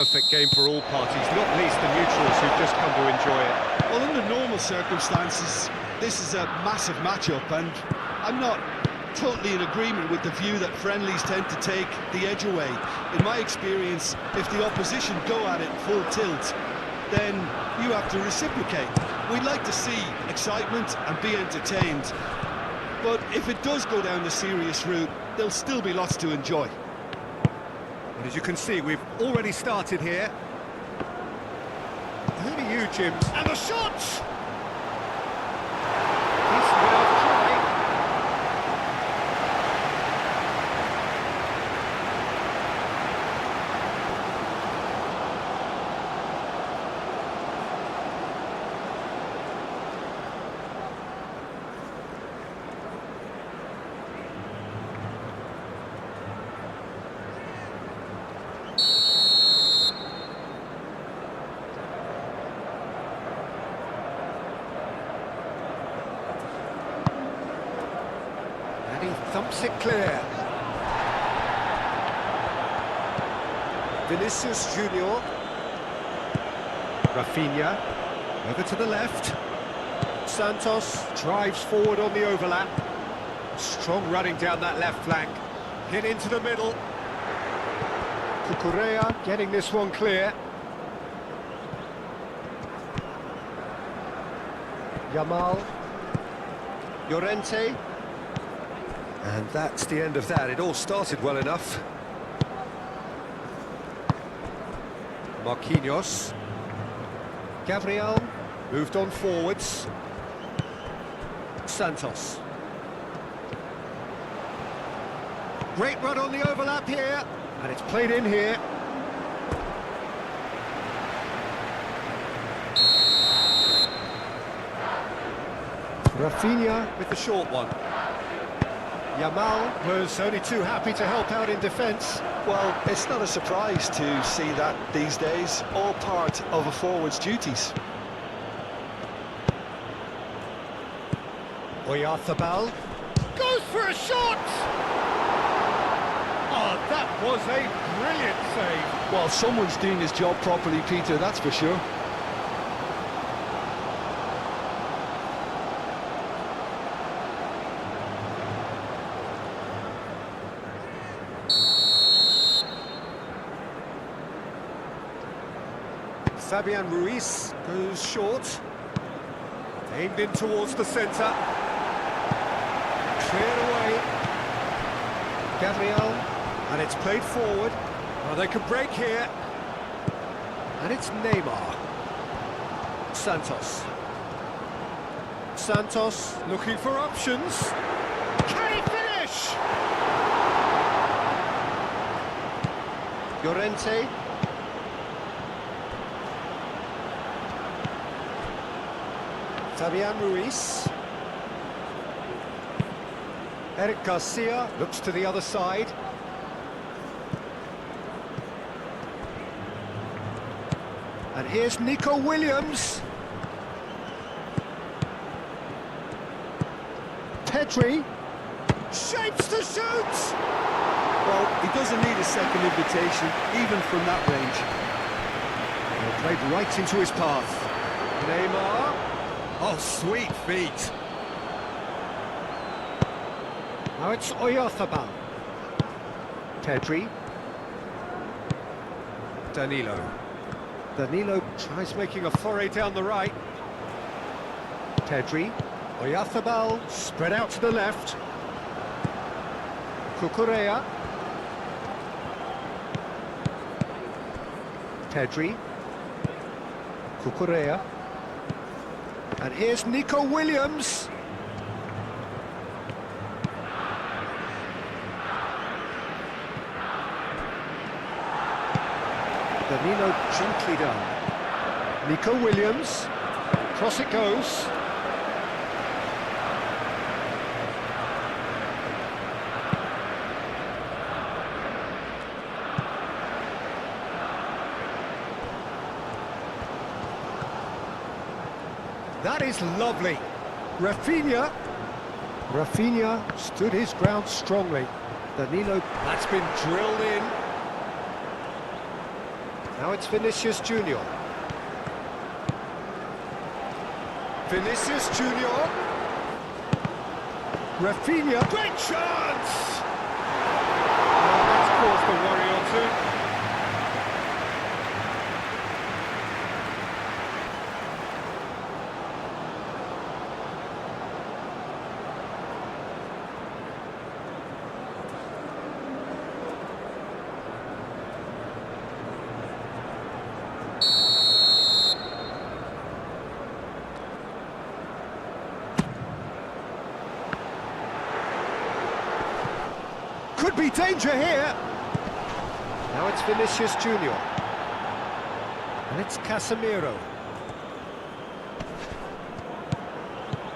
Perfect game for all parties, not least the neutrals who've just come to enjoy it. Well, under normal circumstances, this is a massive matchup, and I'm not totally in agreement with the view that friendlies tend to take the edge away. In my experience, if the opposition go at it full tilt, then you have to reciprocate. We'd like to see excitement and be entertained, but if it does go down the serious route, there'll still be lots to enjoy. And as you can see, we've already started here. Who do you, Jim? And the shots! He's worth trying. And he thumps it clear. Vinicius Junior. Rafinha. Over to the left. Santos drives forward on the overlap. Strong running down that left flank. Hit into the middle. Cucurella getting this one clear. Yamal. Llorente. And that's the end of that. It all started well enough. Marquinhos. Gabriel moved on forwards. Santos. Great run on the overlap here. And it's played in here. Rafinha with the short one. Yamal was only too happy to help out in defence. Well, it's not a surprise to see that these days, all part of a forward's duties. Oyarzabal goes for a shot! Oh, that was a brilliant save. Well, someone's doing his job properly, Peter, that's for sure. Fabian Ruiz goes short. Aimed in towards the centre. Cleared away. Gabriel. And it's played forward. Oh, they can break here. And it's Neymar. Santos. Santos looking for options. Can he finish? Llorente. Fabian Ruiz. Eric Garcia looks to the other side. And here's Nico Williams. Pedri shapes to shoot. Well, he doesn't need a second invitation, even from that range. Well, played right into his path. Neymar. Oh, sweet feet. Now it's Oyarzabal. Pedri. Danilo. Danilo tries making a foray down the right. Pedri. Oyarzabal spread out to the left. Cucurella. Pedri. Cucurella. And here's Nico Williams. Danilo gently done. Nico Williams. Cross it goes. That is lovely. Rafinha. Rafinha stood his ground strongly. Danilo, that's been drilled in. Now it's Vinicius Junior. Vinicius Junior. Rafinha. Great chance! Oh, that's caused a worry or two. Could be danger here. Now it's Vinicius Junior. And it's Casemiro.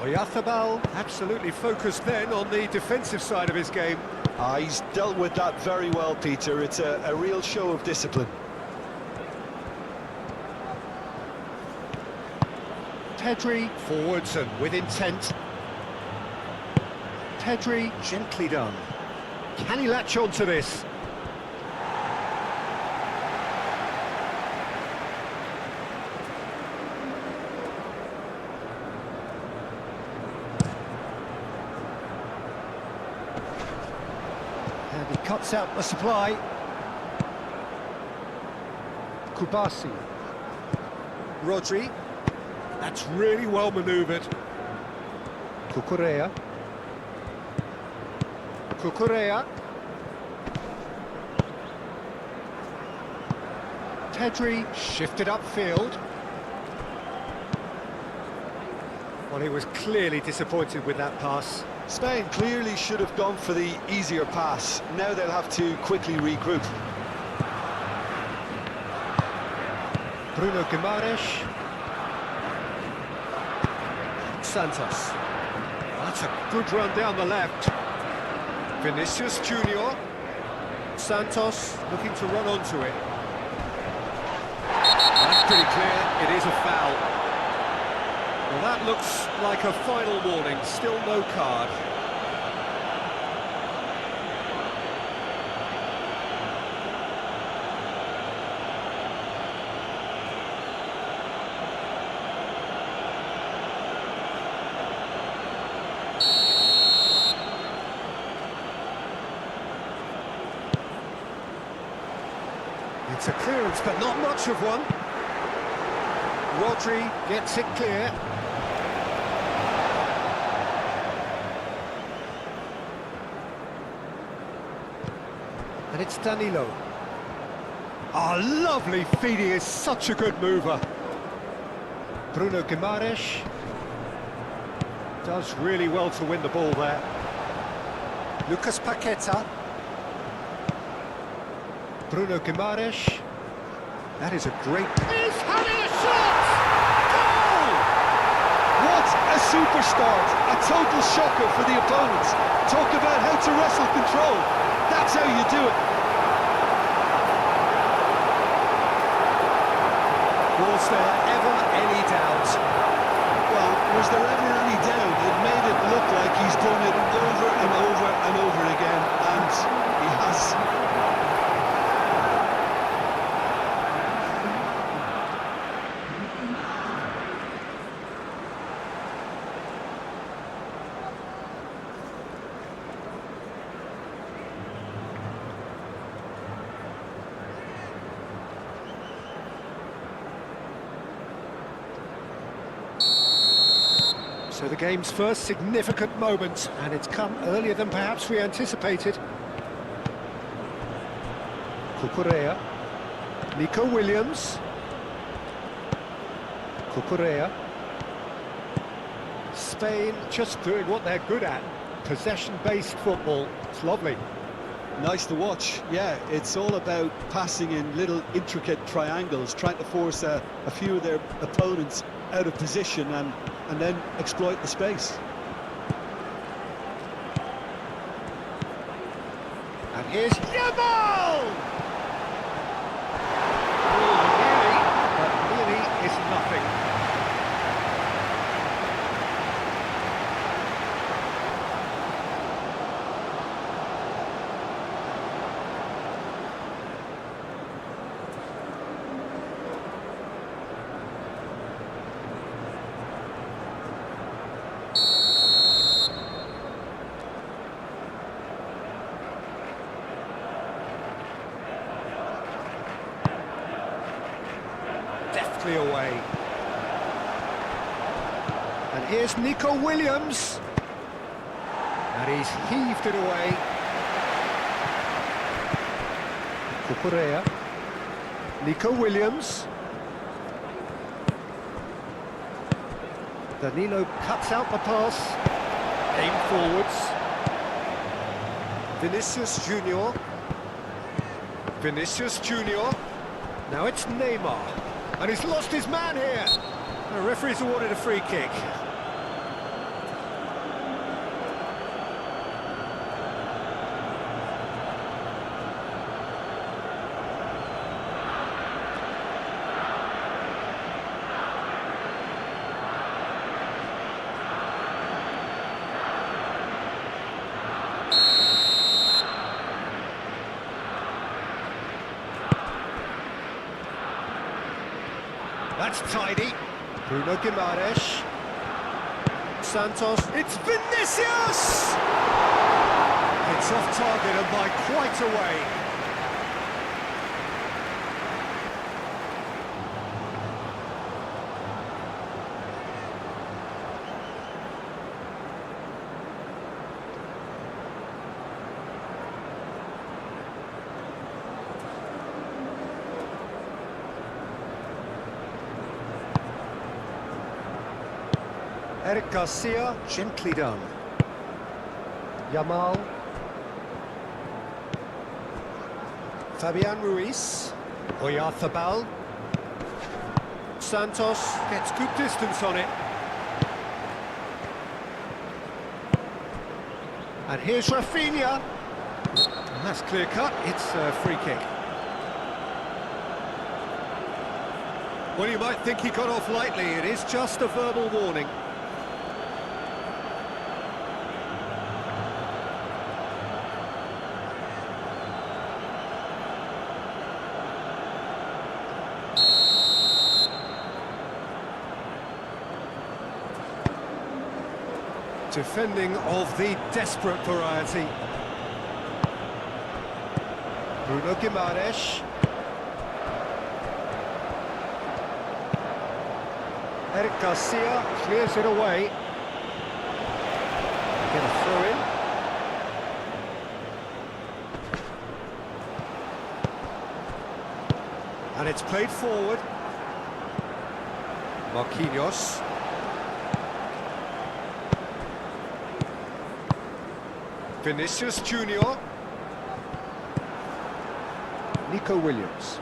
Oyarzabal absolutely focused then on the defensive side of his game. He's dealt with that very well, Peter. It's a real show of discipline. Pedri forwards and with intent. Pedri gently done. Can he latch on to this? And he cuts out the supply. Kubasi. Rodri. That's really well manoeuvred. Cucurella. Cucurella. Pedri shifted upfield. Well, he was clearly disappointed with that pass. Spain clearly should have gone for the easier pass. Now they'll have to quickly regroup. Bruno Guimaraes. Santos. That's a good run down the left. Vinicius Junior. Santos looking to run onto it. That's pretty clear, it is a foul. Well, that looks like a final warning, still no card. It's a clearance, but not much of one. Rodri gets it clear. And it's Danilo. Oh, lovely feed, he is such a good mover. Bruno Guimaraes does really well to win the ball there. Lucas Paqueta. Bruno Guimaraes. That is a great... He's having a shot! Goal! What a super start! A total shocker for the opponents. Talk about how to wrestle control. That's how you do it. Was there ever any doubt? Well, was there ever any doubt? It made it look like he's done it over and over and over again, and he has. So the game's first significant moment, and it's come earlier than perhaps we anticipated. Cucurella. Nico Williams. Cucurella. Spain just doing what they're good at. Possession-based football. It's lovely. Nice to watch, yeah. It's all about passing in little intricate triangles, trying to force a few of their opponents out of position and then exploit the space. And here's Yamal! Oh, but really is nothing. deftly away. And here's Nico Williams. And he's heaved it away. Cucurella. Nico Williams. Danilo cuts out the pass. Aim forwards. Vinicius Junior. Vinicius Junior. Now it's Neymar. And he's lost his man here. The referee's awarded a free kick. That's tidy. Bruno Guimaraes. Santos. It's Vinicius! It's off target and by quite a way. Eric Garcia, gently done. Yamal. Fabian Ruiz. Oyarzabal. Santos gets good distance on it. And here's Rafinha. And that's clear cut, it's a free kick. Well, you might think he got off lightly, it is just a verbal warning. Defending of the desperate variety. Bruno Guimaraes. Eric Garcia clears it away. Get a throw in. And it's played forward. Marquinhos. Vinicius Junior. Nico Williams.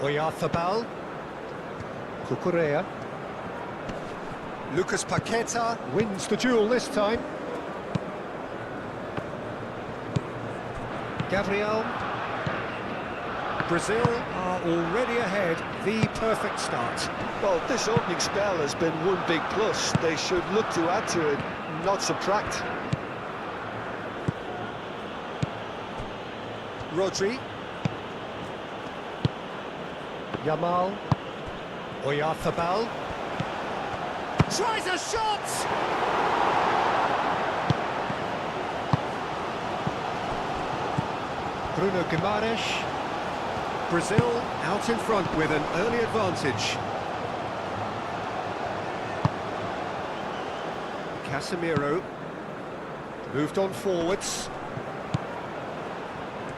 Oyarzabal. Cucurella. Lucas Paqueta wins the duel this time. Gabriel. Brazil are already ahead, the perfect start. Well, this opening spell has been one big plus. They should look to add to it, not subtract. Rodri. Yamal. Oyarzabal. Tries a shot! Bruno Guimaraes. Brazil out in front with an early advantage. Casemiro moved on forwards.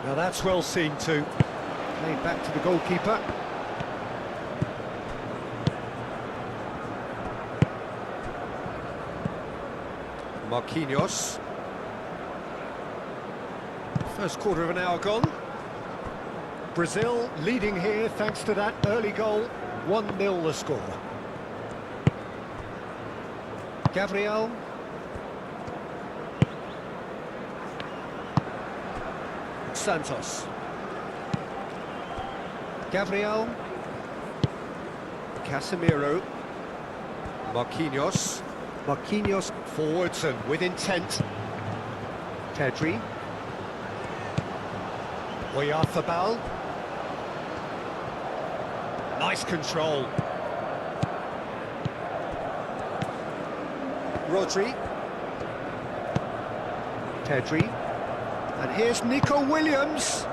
Now that's well seen too. Played back to the goalkeeper. Marquinhos. First quarter of an hour gone. Brazil leading here thanks to that early goal. 1-0 the score. Gabriel. Santos. Gabriel. Casemiro. Marquinhos. Marquinhos forwards and with intent. Pedri. Oyarzabal. Nice control. Rodri. Pedri. And here's Nico Williams.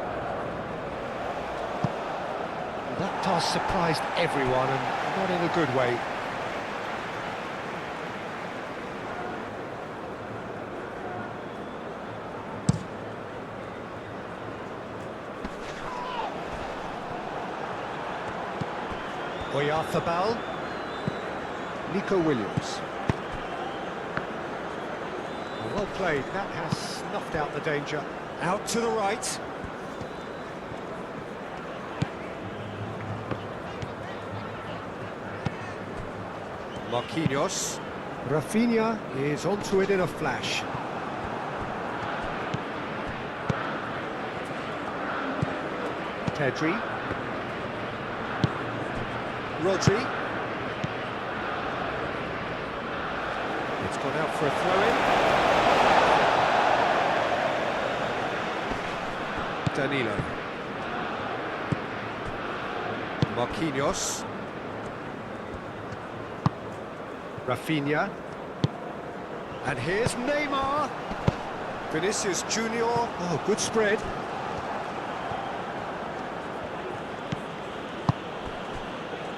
That pass surprised everyone, and not in a good way. Oyarthabal. Nico Williams. Well played, that has snuffed out the danger. Out to the right. Marquinhos. Rafinha is onto it in a flash. Pedri. Rodri. It's gone out for a throw-in. Danilo. Marquinhos. Rafinha. And here's Neymar. Vinicius Junior. Oh, good spread.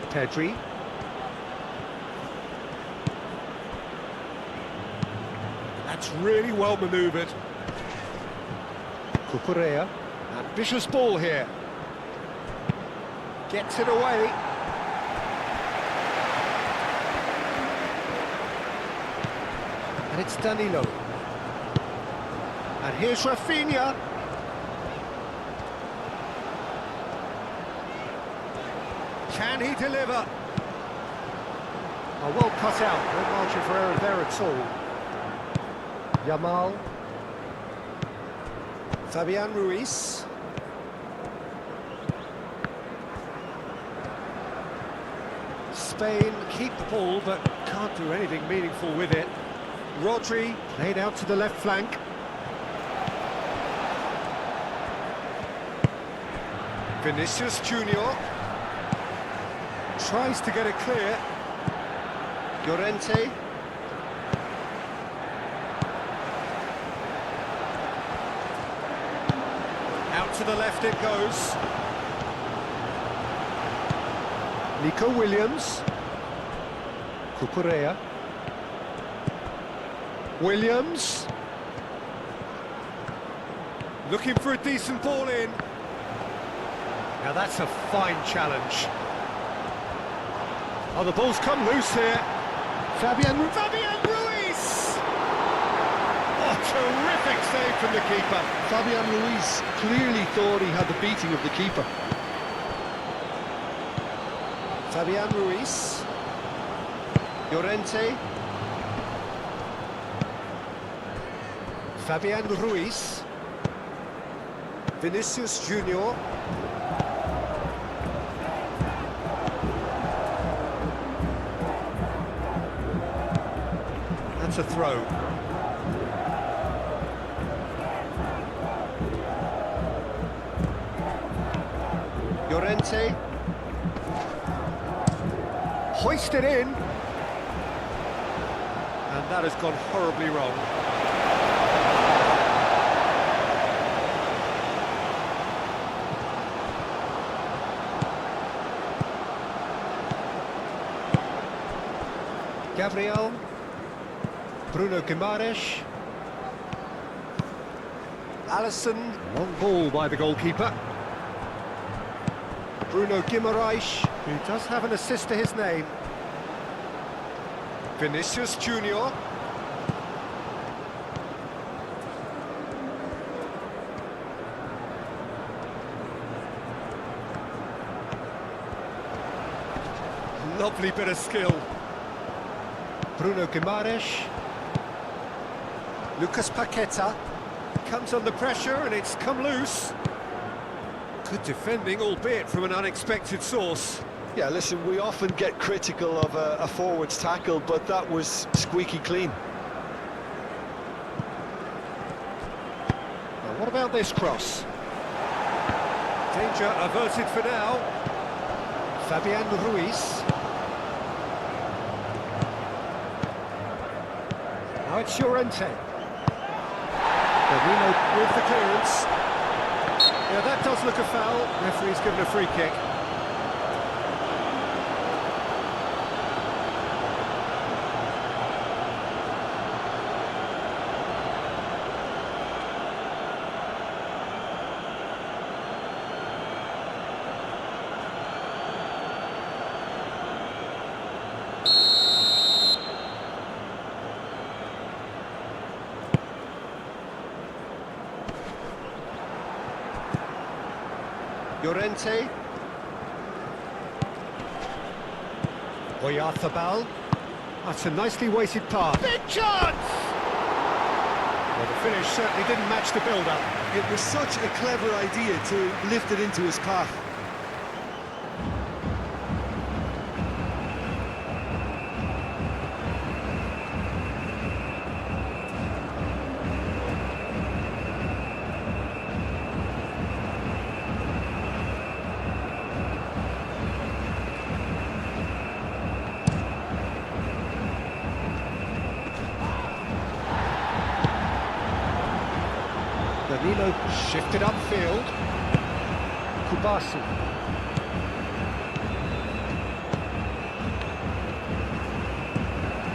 Pedri. That's really well manoeuvred. Cucurella. Ambitious ball here. Gets it away. And it's Danilo. And here's Rafinha. Can he deliver? Oh, well cut out. No margin for error there at all. Yamal. Fabian Ruiz. Spain keep the ball, but can't do anything meaningful with it. Rodri played out to the left flank. Vinicius Junior tries to get it clear. Llorente. Out to the left it goes. Nico Williams. Cucurella. Williams. Looking for a decent ball in. Now that's a fine challenge. Oh, the ball's come loose here. Fabian Ruiz! Oh, terrific save from the keeper. Fabian Ruiz clearly thought he had the beating of the keeper. Fabian Ruiz. Llorente. Fabian Ruiz. Vinicius Junior. That's a throw. Llorente. Hoisted in. And that has gone horribly wrong. Gabriel. Bruno Guimaraes. Alisson. Long ball by the goalkeeper. Bruno Guimaraes, who does have an assist to his name. Vinicius Junior. Lovely bit of skill. Bruno Guimaraes. Lucas Paqueta comes under pressure and it's come loose. Good defending, albeit from an unexpected source. Yeah, listen, we often get critical of a forward's tackle, but that was squeaky clean. Now, what about this cross? Danger averted for now. Fabian Ruiz. Now it's Llorente. The Danilo with the clearance. Yeah, that does look a foul. Referee's given a free kick. Llorente. Oyarzabal. That's a nicely weighted pass. Big chance! Well, the finish certainly didn't match the build-up. It was such a clever idea to lift it into his path. Danilo shifted upfield. Kubasi.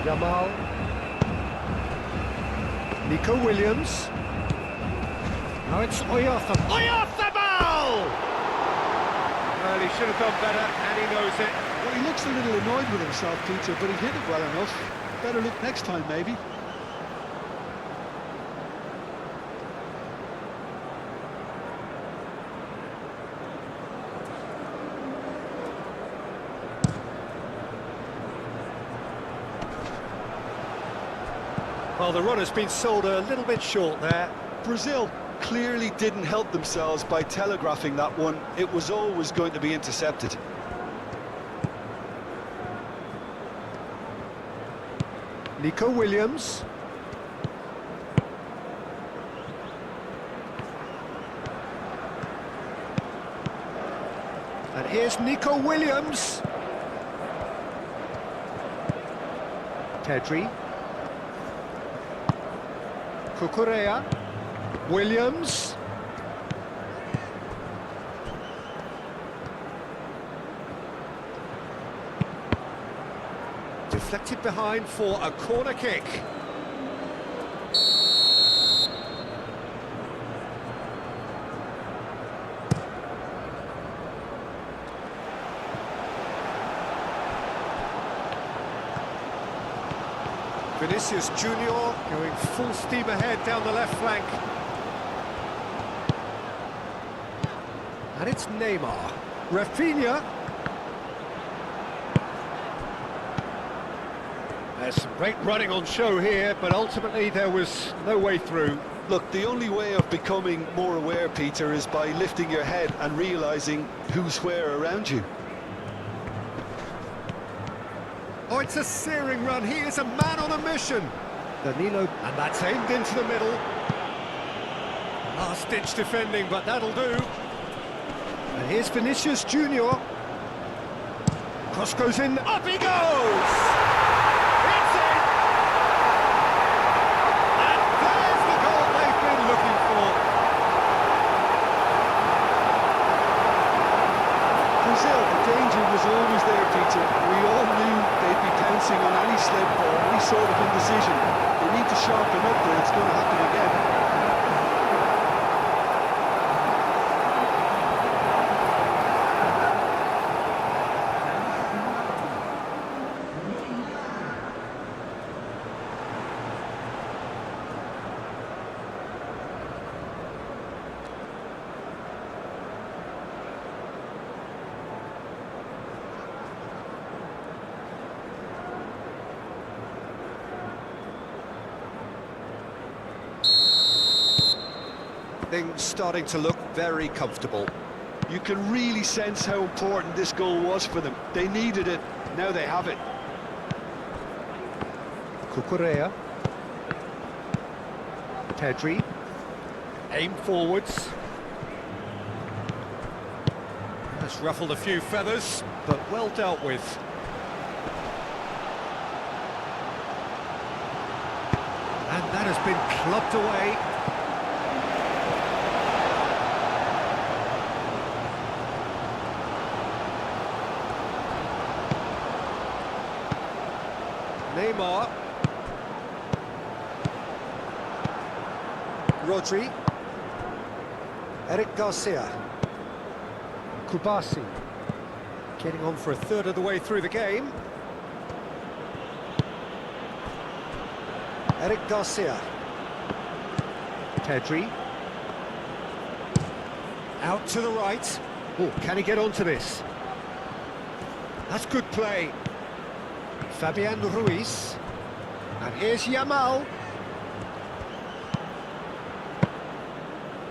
Jamal. Nico Williams. Now it's Oyarzabal. Oyarzabal! Well, he should have done better, and he knows it. Well, he looks a little annoyed with himself, Peter, but he hit it well enough. Better look next time, maybe. Well, the run has been sold a little bit short there. Brazil clearly didn't help themselves by telegraphing that one. It was always going to be intercepted. Nico Williams. And here's Nico Williams. Pedri. Cucurella. Williams. Deflected behind for a corner kick. Vinicius Junior going full steam ahead down the left flank. And it's Neymar. Rafinha. There's some great running on show here, but ultimately there was no way through. Look, the only way of becoming more aware, Peter, is by lifting your head and realising who's where around you. Oh, it's a searing run. He is a man on a mission. Danilo, and that's aimed into the middle. Last-ditch defending, but that'll do. And here's Vinicius Junior. Cross goes in, up he goes! It's in! And there's the goal they've been looking for. Brazil, the danger was always there, Peter. We all knew they'd be pouncing on any slip or any sort of indecision. They need to sharpen up or it's going to happen again. Things starting to look very comfortable. You can really sense how important this goal was for them. They needed it, now they have it. Cucurella. Pedri. Aim forwards. That's ruffled a few feathers, but well dealt with. And that has been clubbed away. Neymar. Rodri. Eric Garcia. Kubasi. Getting on for a third of the way through the game. Eric Garcia. Pedri. Out to the right. Oh, can he get onto this? That's good play. Fabian Ruiz. And here's Yamal.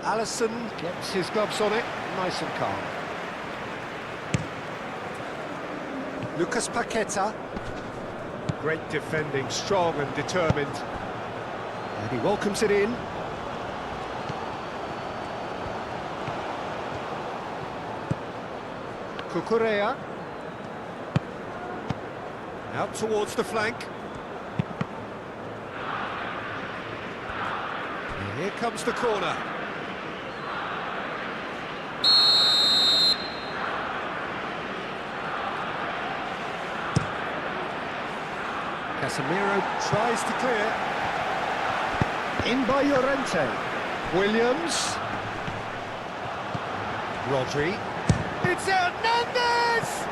Alisson gets his gloves on it, nice and calm. Lucas Paqueta. Great defending, strong and determined. And he welcomes it in. Cucurella. Out towards the flank. And here comes the corner. Casemiro tries to clear. In by Llorente. Williams. Rodri. It's Hernandez!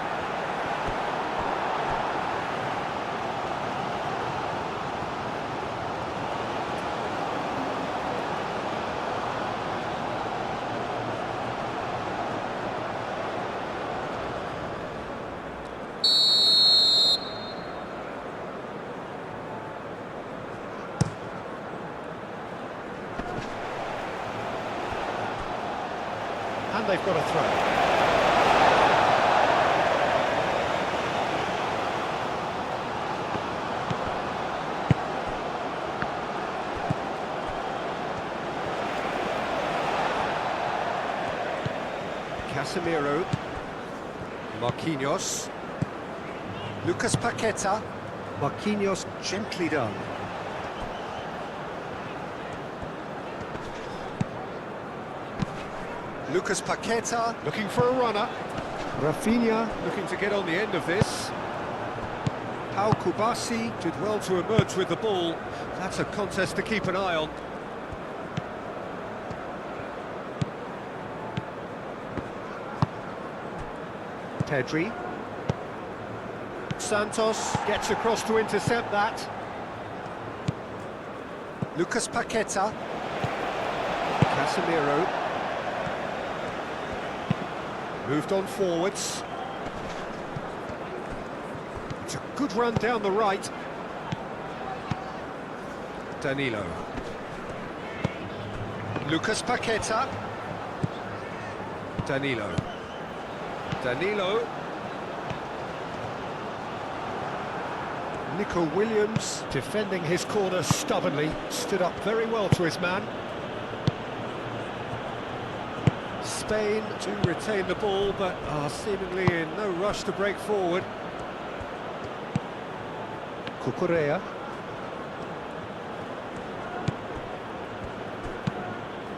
And they've got a throw. Casemiro. Marquinhos. Lucas Paqueta. Marquinhos gently done. Lucas Paqueta looking for a runner. Rafinha looking to get on the end of this. Pau Kubasi did well to emerge with the ball. That's a contest to keep an eye on. Pedri. Santos gets across to intercept that. Lucas Paqueta. Casemiro. Moved on forwards. It's a good run down the right. Danilo. Lucas Paqueta. Danilo. Danilo. Nico Williams defending his corner stubbornly. Stood up very well to his man. Spain to retain the ball, but are seemingly in no rush to break forward. Cucurella.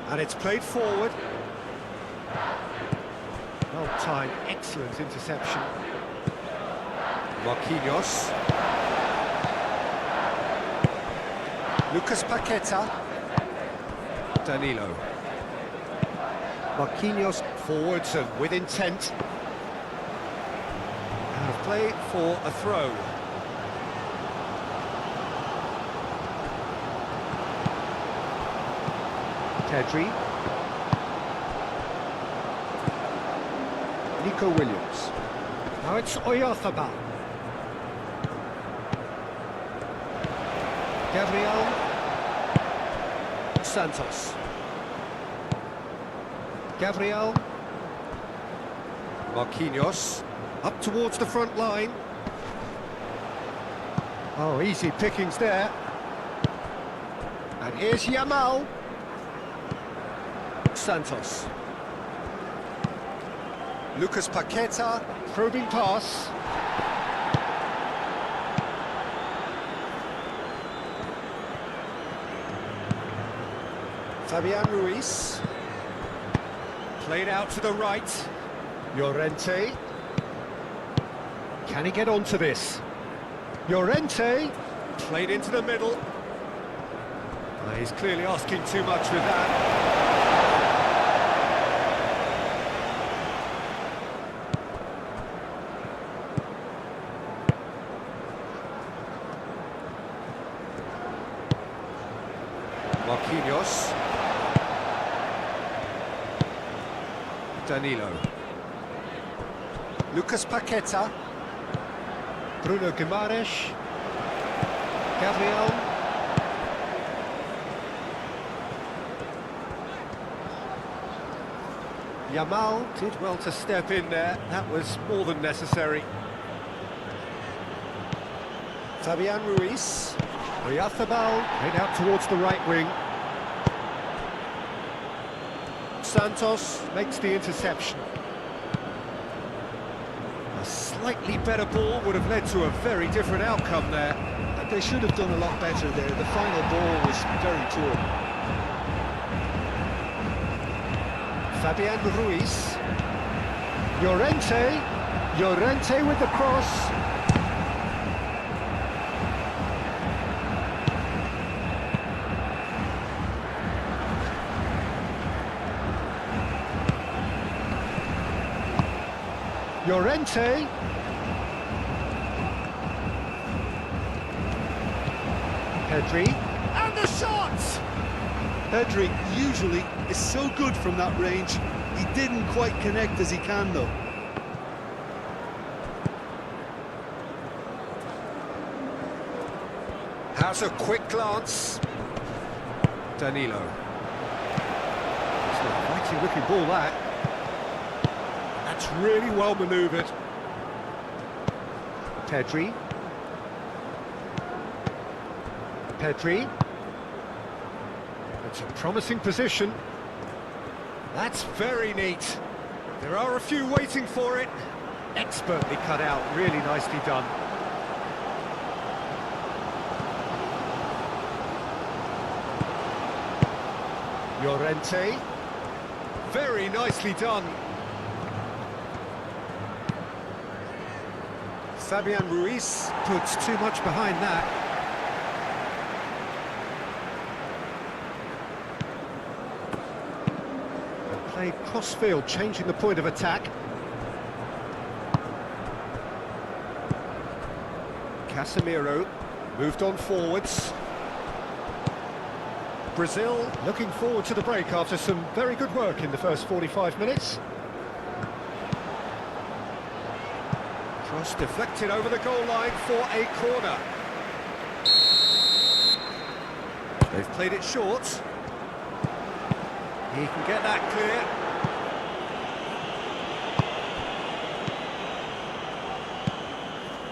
And it's played forward. Well timed, excellent interception. Marquinhos. Lucas Paqueta. Danilo. Marquinhos forwards and with intent. And a play for a throw. Pedri. Nico Williams. Now it's Oyarzabal. Gabriel. Santos. Gabriel. Marquinhos. Up towards the front line. Oh, easy pickings there. And here's Yamal. Santos. Lucas Paqueta. Probing pass. Fabian Ruiz. Played out to the right. Llorente. Can he get onto this? Llorente. Played into the middle. He's clearly asking too much with that. Marquinhos. Danilo. Lucas Paqueta. Bruno Guimaraes. Gabriel. Yamal did well to step in there. That was more than necessary. Fabian Ruiz. Oyarzabal head out towards the right wing. Santos makes the interception. A slightly better ball would have led to a very different outcome there. They should have done a lot better there. The final ball was very poor. Fabian Ruiz. Llorente with the cross. Llorente. Pedri. And the shot! Pedri usually is so good from that range. He didn't quite connect as he can, though. Has a quick glance. Danilo. It's a mighty looking ball, that. That's really well manoeuvred. Pedri. It's a promising position. That's very neat. There are a few waiting for it. Expertly cut out, really nicely done. Llorente. Very nicely done. Fabian Ruiz puts too much behind that. Played cross-field, changing the point of attack. Casemiro moved on forwards. Brazil looking forward to the break after some very good work in the first 45 minutes. Cross deflected over the goal line for a corner. They've played it short. He can get that clear.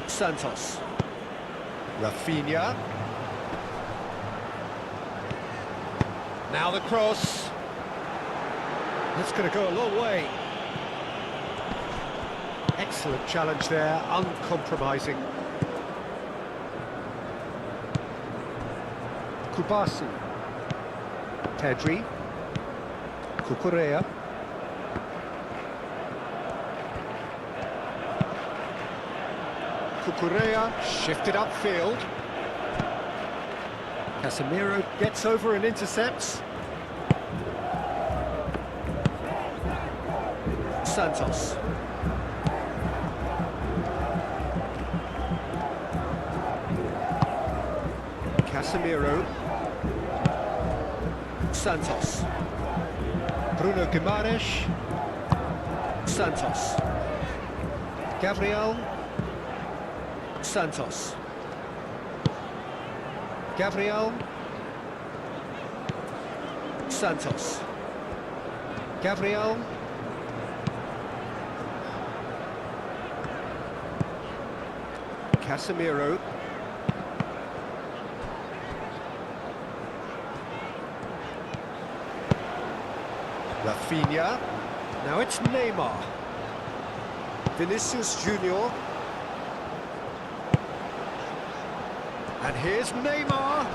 Santos. Rafinha. Now the cross. That's going to go a long way. Excellent challenge there, uncompromising. Kubasi. Pedri. Cucurella. Cucurella shifted upfield. Casemiro gets over and intercepts. Santos. Casemiro. Santos. Bruno Guimaraes. Santos. Gabriel. Santos. Gabriel. Santos. Gabriel. Casemiro. Rafinha. Now it's Neymar. Vinicius Junior. And here's Neymar.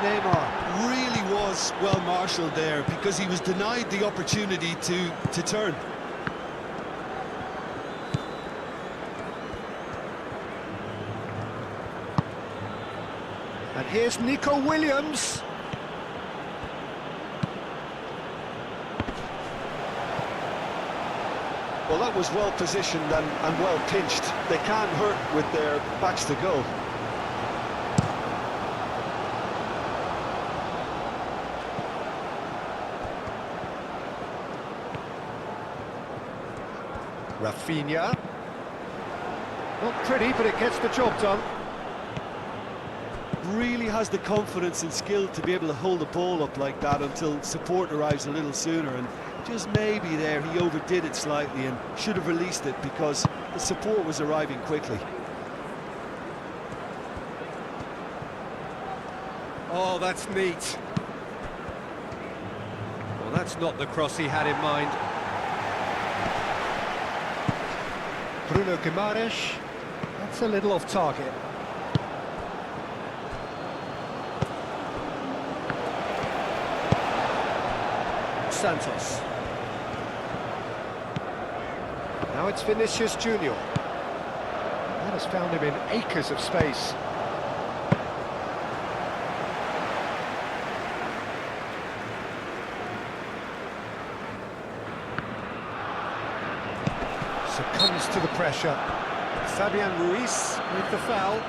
Neymar really was well marshalled there because he was denied the opportunity to turn. And here's Nico Williams. Well, that was well positioned and well pinched. They can't hurt with their backs to goal. Rafinha. Not pretty, but it gets the job done. Really has the confidence and skill to be able to hold the ball up like that until support arrives a little sooner, and just maybe there he overdid it slightly and should have released it because the support was arriving quickly. Oh, that's neat. Well, that's not the cross he had in mind. Bruno Guimaraes. That's a little off target. Santos. Now it's Vinicius Junior. That has found him in acres of space. Succumbs to the pressure. Fabian Ruiz with the foul.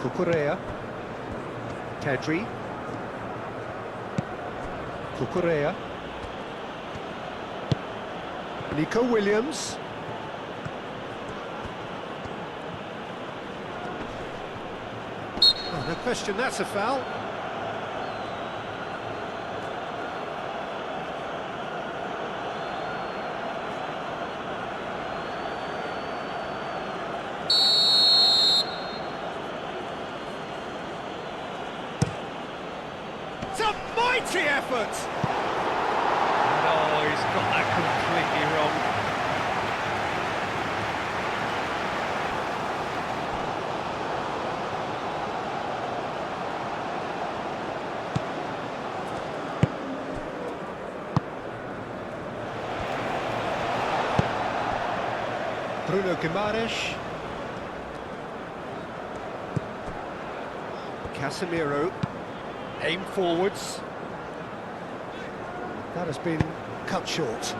Cucurella. Pedri. Cucurella. Nico Williams. Oh, no question, that's a foul. It's a mighty effort! No, he's got that completely wrong. Bruno Guimaraes. Casemiro. Aim forwards. That has been cut short.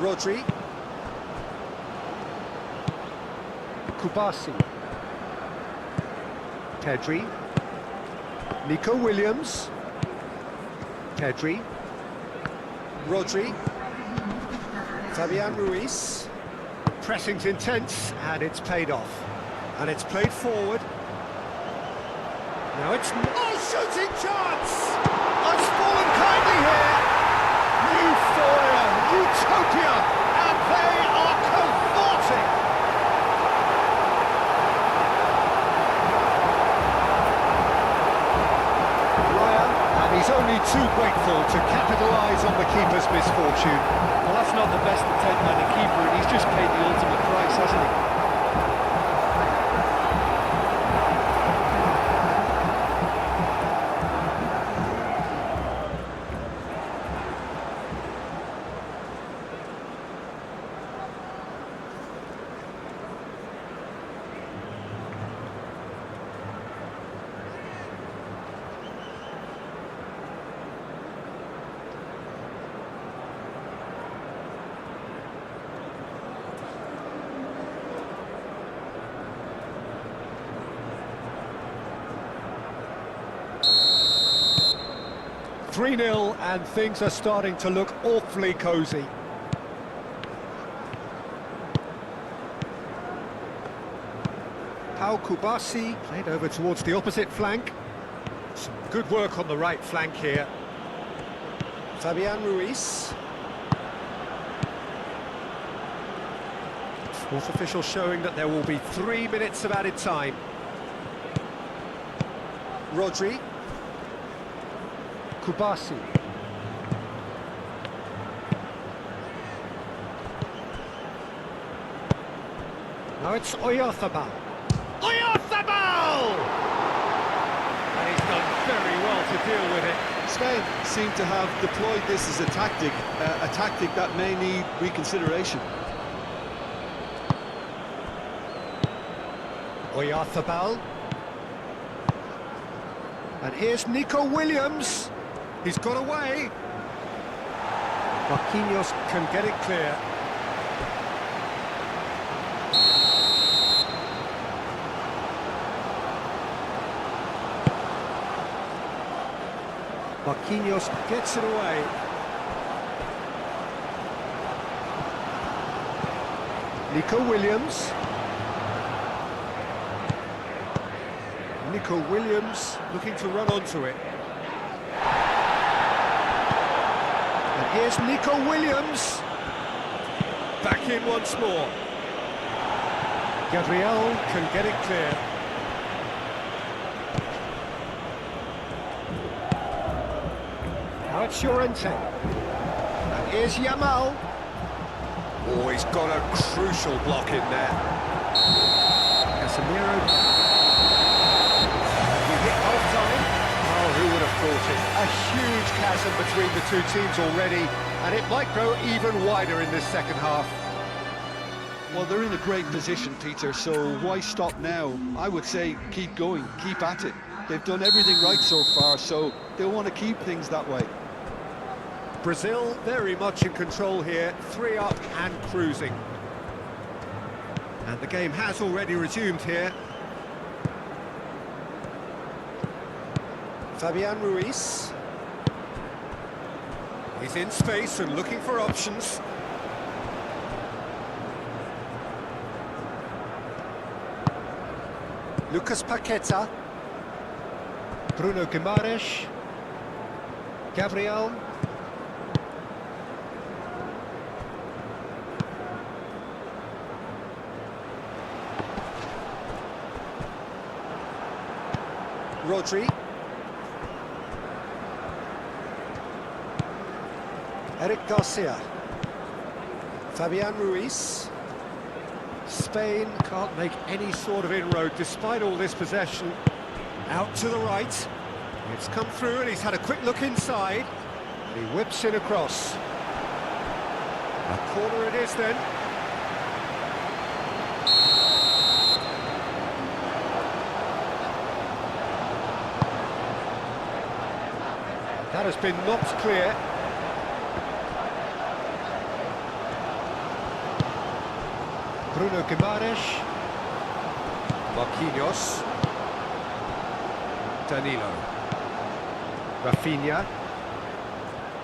Rodri. Kubasi. Pedri. Nico Williams. Pedri. Rodri. Fabian Ruiz. Pressing's intense and it's paid off. And it's played forward. Now it's... Oh, shooting chance! It's fallen kindly here. Euphoria, utopia, and they are cavorting. Ryan, and he's only too grateful to capitalise on the keeper's misfortune. Well, that's not the best attempt by the keeper, and he's just paid the ultimate price, hasn't he? .3-0 and things are starting to look awfully cosy. Pau Kubasi played over towards the opposite flank. Some good work on the right flank here. Fabian Ruiz. Fourth official showing that there will be 3 minutes of added time. Rodri. Kubasi. Now it's Oyarzabal. Oyarzabal! And he's done very well to deal with it. Spain seem to have deployed this as a tactic that may need reconsideration. Oyarzabal. And here's Nico Williams. He's got away. Marquinhos can get it clear. Marquinhos gets it away. Nico Williams. Nico Williams looking to run onto it. And here's Nico Williams. Back in once more. Gabriel can get it clear. Now it's Llorente. And here's Yamal. Oh, he's got a crucial block in there. Casemiro. We hit half-time. Oh, who would have thought it? A huge chasm between the two teams already, and it might grow even wider in this second half. Well, they're in a great position, Peter, so why stop now? I would say keep going, keep at it. They've done everything right so far, so they'll want to keep things that way. Brazil very much in control here, 3 up and cruising. And the game has already resumed here. Fabian Ruiz. He's in space and looking for options. Lucas Paqueta. Bruno Guimaraes. Gabriel. Rodri. Eric Garcia. Fabian Ruiz. Spain can't make any sort of inroad despite all this possession. Out to the right. It's come through and he's had a quick look inside. And he whips it across. A corner it is then. That has been knocked clear. Bruno Guimaraes. Marquinhos. Danilo. Rafinha.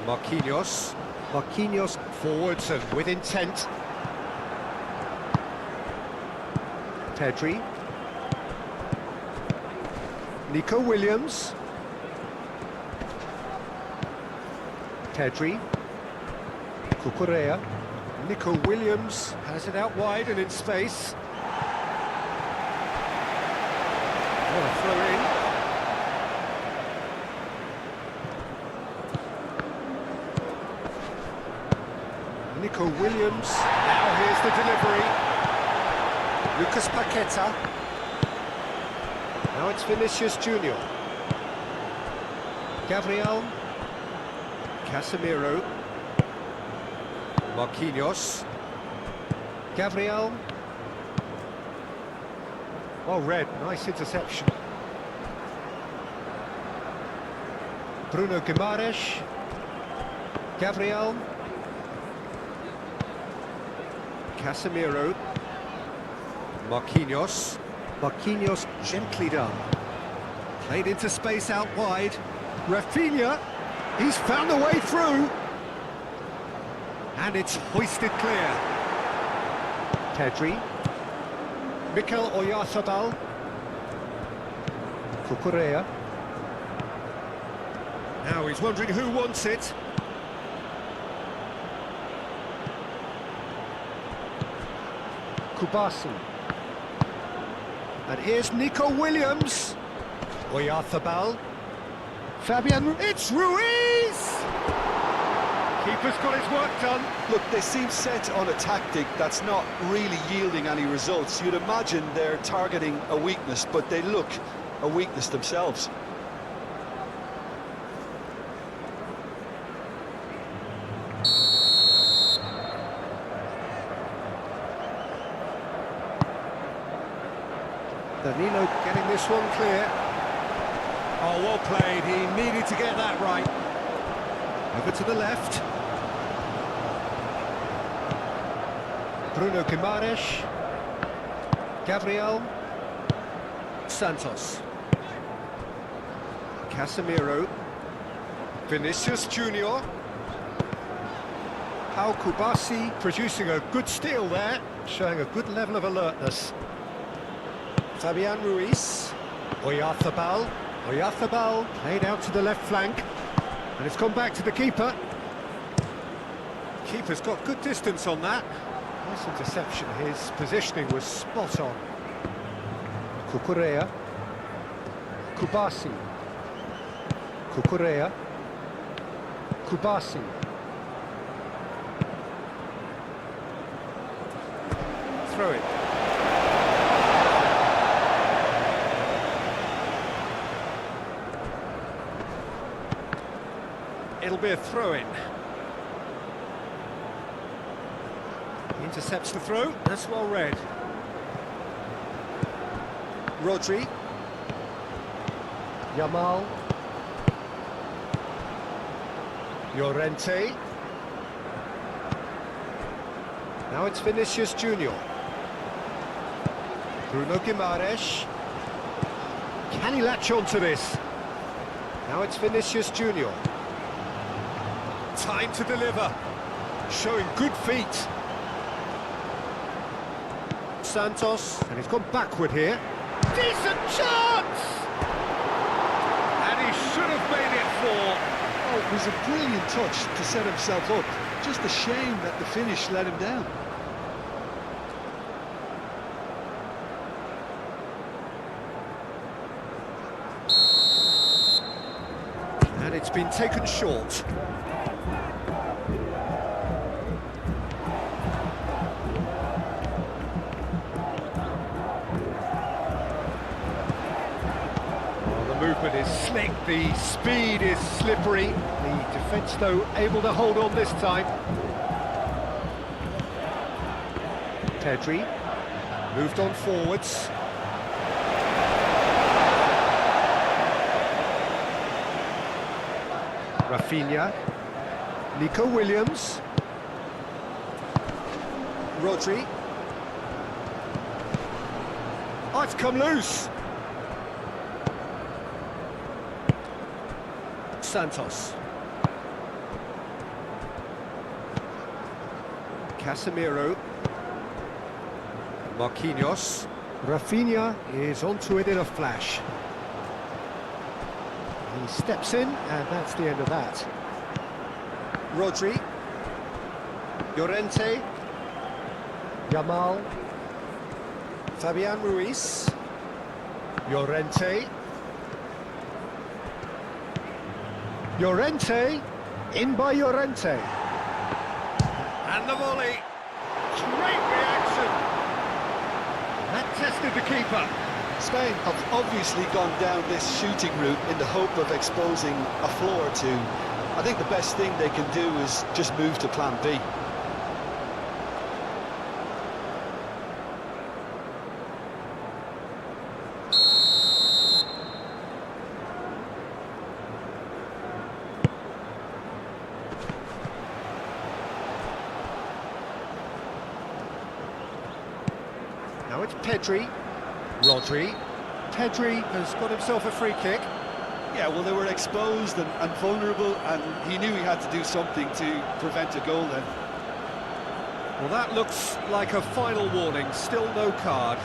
Marquinhos. Marquinhos forwards and with intent. Pedri. Nico Williams. Pedri. Cucurella. Nico Williams has it out wide and in space. What a throw in. Nico Williams. Now here's the delivery. Lucas Paqueta. Now it's Vinicius Junior. Gabriel. Casemiro. Marquinhos. Gabriel. Well read, nice interception. Bruno Guimaraes. Gabriel. Casemiro. Marquinhos. Marquinhos gently done. Played into space out wide. Rafinha. He's found a way through. And it's hoisted clear. Pedri. Mikel Oyarzabal. Cucurella. Now he's wondering who wants it. Kubasi. And here's Nico Williams. Oyarzabal. Fabian, it's Ruiz! Keeper's got his work done. Look, they seem set on a tactic that's not really yielding any results. You'd imagine they're targeting a weakness, but they look a weakness themselves. Danilo getting this one clear. Oh, well played. He needed to get that right. Over to the left. Bruno Guimaraes. Gabriel. Santos. Casemiro. Vinicius Junior. Pau Kubasi producing a good steal there, showing a good level of alertness. Fabian Ruiz. Oyarzabal. Oyarzabal played out to the left flank. And it's gone back to the keeper. Keeper's got good distance on that. Nice interception. His positioning was spot on. Cucurella. Kubasi. Cucurella. Kubasi. Throw it. It'll be a throw-in. Intercepts the throw, that's well read. Rodri. Yamal. Llorente. Now it's Vinicius Junior. Bruno Guimaraes. Can he latch on to this? Now it's Vinicius Junior. Time to deliver. Showing good feet. Santos, and he's gone backward here. Decent chance! And he should have made it 4. Oh, it was a brilliant touch to set himself up. Just a shame that the finish let him down. And it's been taken short. Movement is slick, the speed is slippery, the defence though able to hold on this time. Pedri moved on forwards. Rafinha, Nico Williams, Rodri. Oh, it's come loose. Santos. Casemiro. Marquinhos. Rafinha is onto it in a flash. He steps in, and that's the end of that. Rodri. Llorente. Yamal. Fabian Ruiz. Llorente. Llorente, in by Llorente. And the volley. Great reaction. That tested the keeper. Spain have obviously gone down this shooting route in the hope of exposing a flaw or two. I think the best thing they can do is just move to plan B. Now it's Pedri. Rodri. Pedri has got himself a free kick. Yeah, well, they were exposed and vulnerable, and he knew he had to do something to prevent a goal then. Well, that looks like a final warning. Still no card.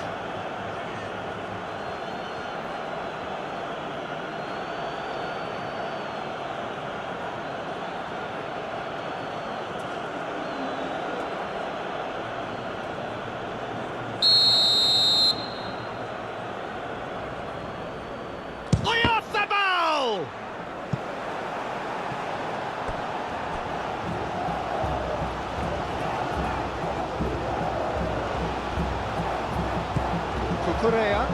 Cucurella.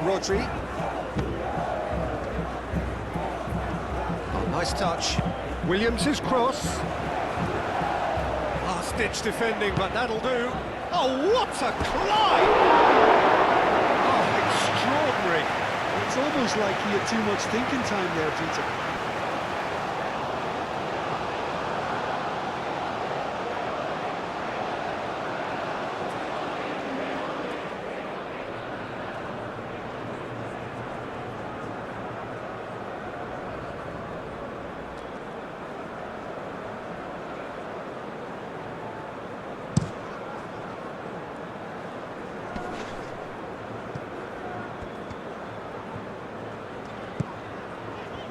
Rodri. Oh, nice touch. Williams' cross. Last-ditch defending, but that'll do. Oh, what a climb! Oh, extraordinary. It's almost like he had too much thinking time there, Peter.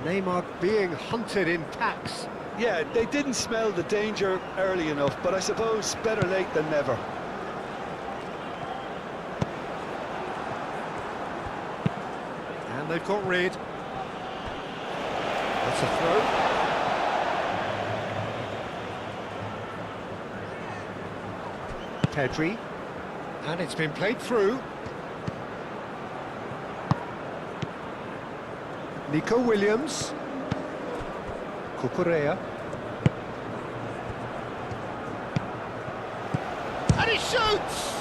Neymar being hunted in packs. Yeah, they didn't smell the danger early enough, but I suppose better late than never. And they've got rid. That's a throw. Pedri. And it's been played through. Nico Williams. Cucurella. And he shoots!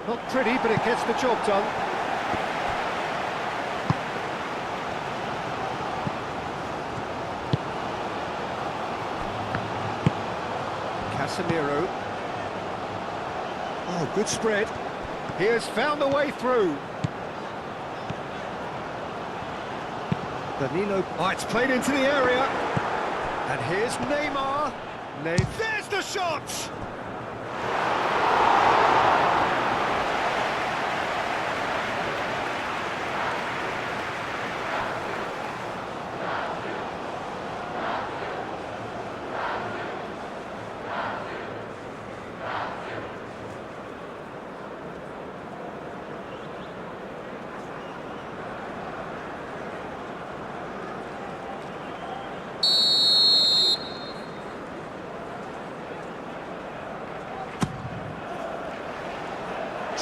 Not pretty, but it gets the job done. Casemiro. Oh, good spread. He has found the way through. Danilo. Oh, it's played into the area. And here's Neymar. There's the shot!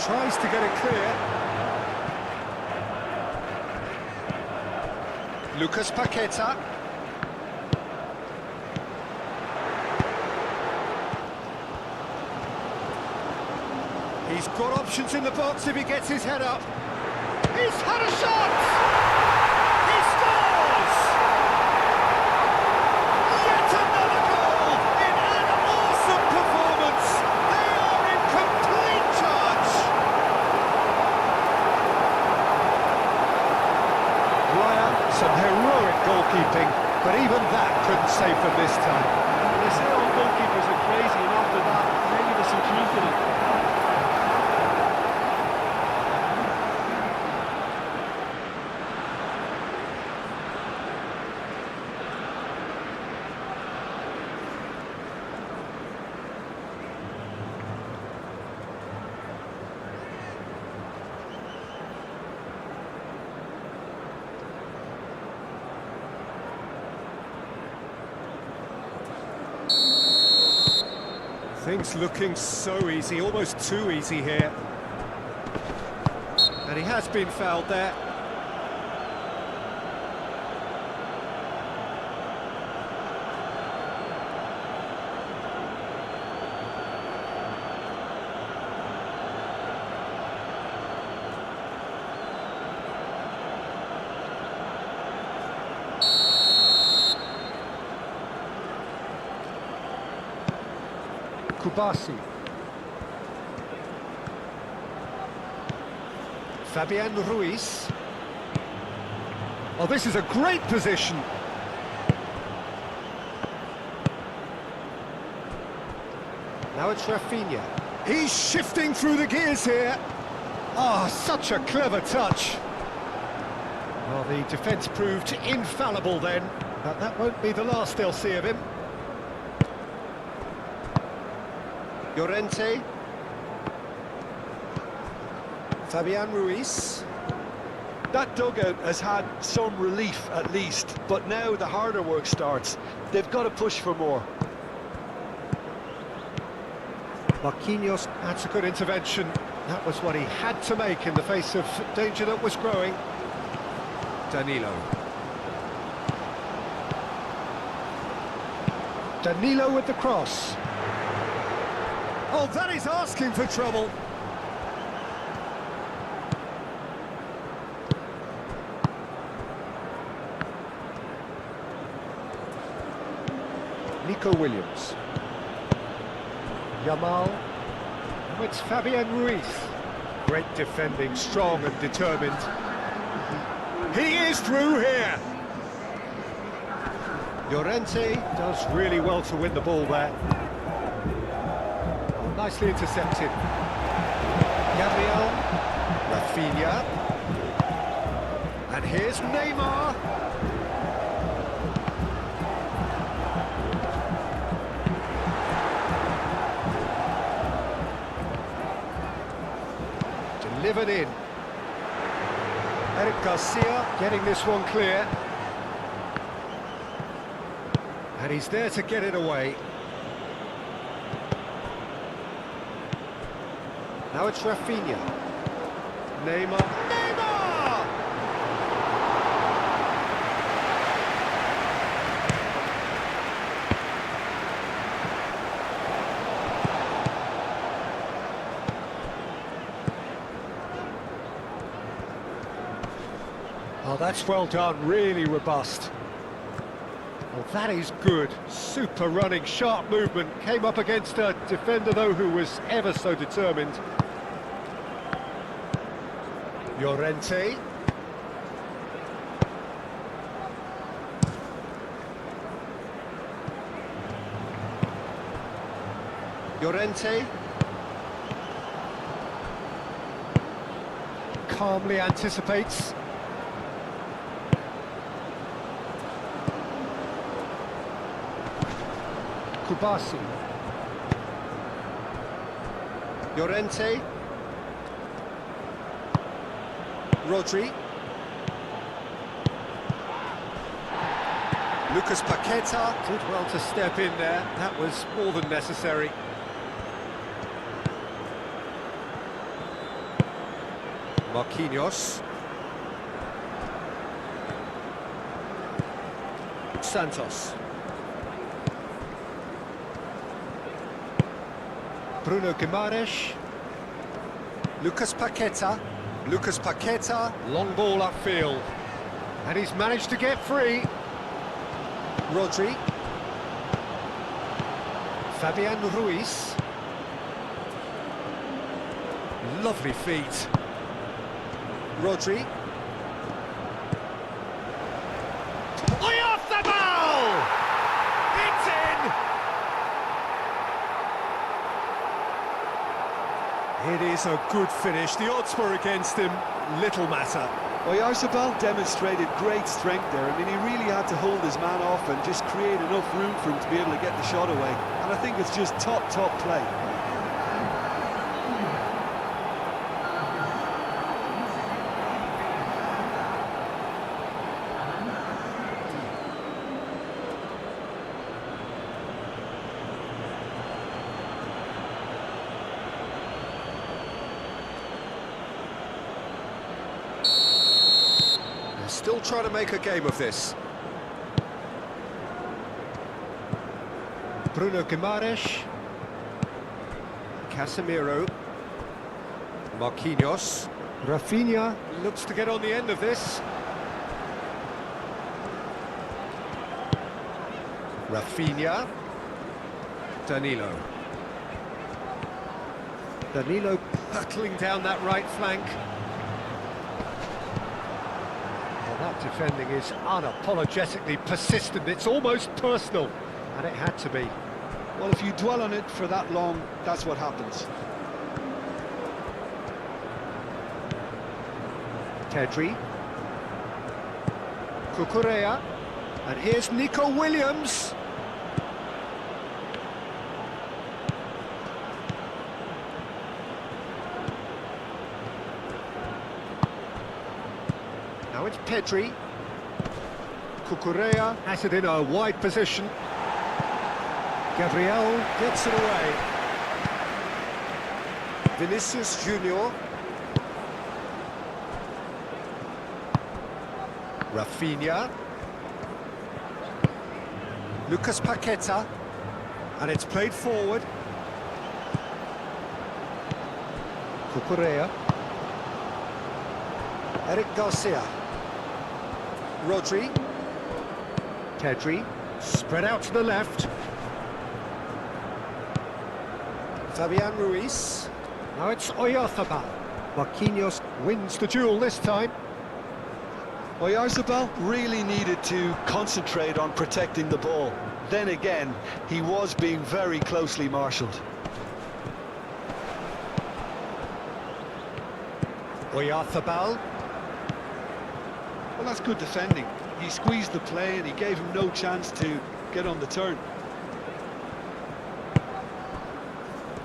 Tries to get it clear. Lucas Paqueta. He's got options in the box if he gets his head up. He's had a shot! He scores! Yet another goal in an awesome performance! They are in complete charge! Ryan, some heroic goalkeeping, but even that couldn't save them this time. They say all goalkeepers are crazy, and after that, maybe there's some truth in it. Things looking so easy, almost too easy here. And he has been fouled there. Kubasi. Fabian Ruiz. Oh, this is a great position. Now it's Rafinha. He's shifting through the gears here. Ah, such a clever touch. Well, the defence proved infallible then. But that won't be the last they'll see of him. Llorente. Fabian Ruiz. That dugout has had some relief at least, but now the harder work starts. They've got to push for more. Marquinhos, that's a good intervention. That was what he had to make in the face of danger that was growing. Danilo. Danilo with the cross. Oh, that is asking for trouble. Nico Williams. Yamal. Oh, it's Fabian Ruiz. Great defending, strong and determined. He is through here. Llorente does really well to win the ball there. Oh, nicely intercepted. Gabriel. Rafinha. And here's Neymar. Delivered in. Eric Garcia getting this one clear. And he's there to get it away. Now it's Rafinha. Neymar. Neymar! Oh, that's well done, really robust. Well, that is good. Super running, sharp movement. Came up against a defender, though, who was ever so determined. Llorente. Llorente. Calmly anticipates. Kubasi. Llorente. Rodri. Lucas Paqueta did well to step in there. That was more than necessary. Marquinhos. Santos. Bruno Guimaraes. Lucas Paqueta. Lucas Paqueta. Long ball upfield. And he's managed to get free. Rodri. Fabian Ruiz. Lovely feet. Rodri. Off the ball! It's in! It is a good finish. The odds were against him. Little matter. Oyarzabal demonstrated great strength there. I mean, he really had to hold his man off and just create enough room for him to be able to get the shot away. And I think it's just top play. Still trying to make a game of this. Bruno Guimaraes. Casemiro. Marquinhos. Rafinha looks to get on the end of this. Rafinha. Danilo. Danilo hurtling down that right flank. That defending is unapologetically persistent. It's almost personal, and it had to be. Well, if you dwell on it for that long, that's what happens. Tedri. Cucurella. And here's Nico Williams. Now it's Pedri. Cucurella has it in a wide position. Gabriel gets it away. Vinicius Junior. Rafinha. Lucas Paqueta. And it's played forward. Cucurella. Eric Garcia. Rodri. Pedri. Spread out to the left. Fabian Ruiz. Now it's Oyarzabal. Marquinhos wins the duel this time. Oyarzabal really needed to concentrate on protecting the ball. Then again, he was being very closely marshalled. Oyarzabal. Well, that's good defending. He squeezed the play and he gave him no chance to get on the turn.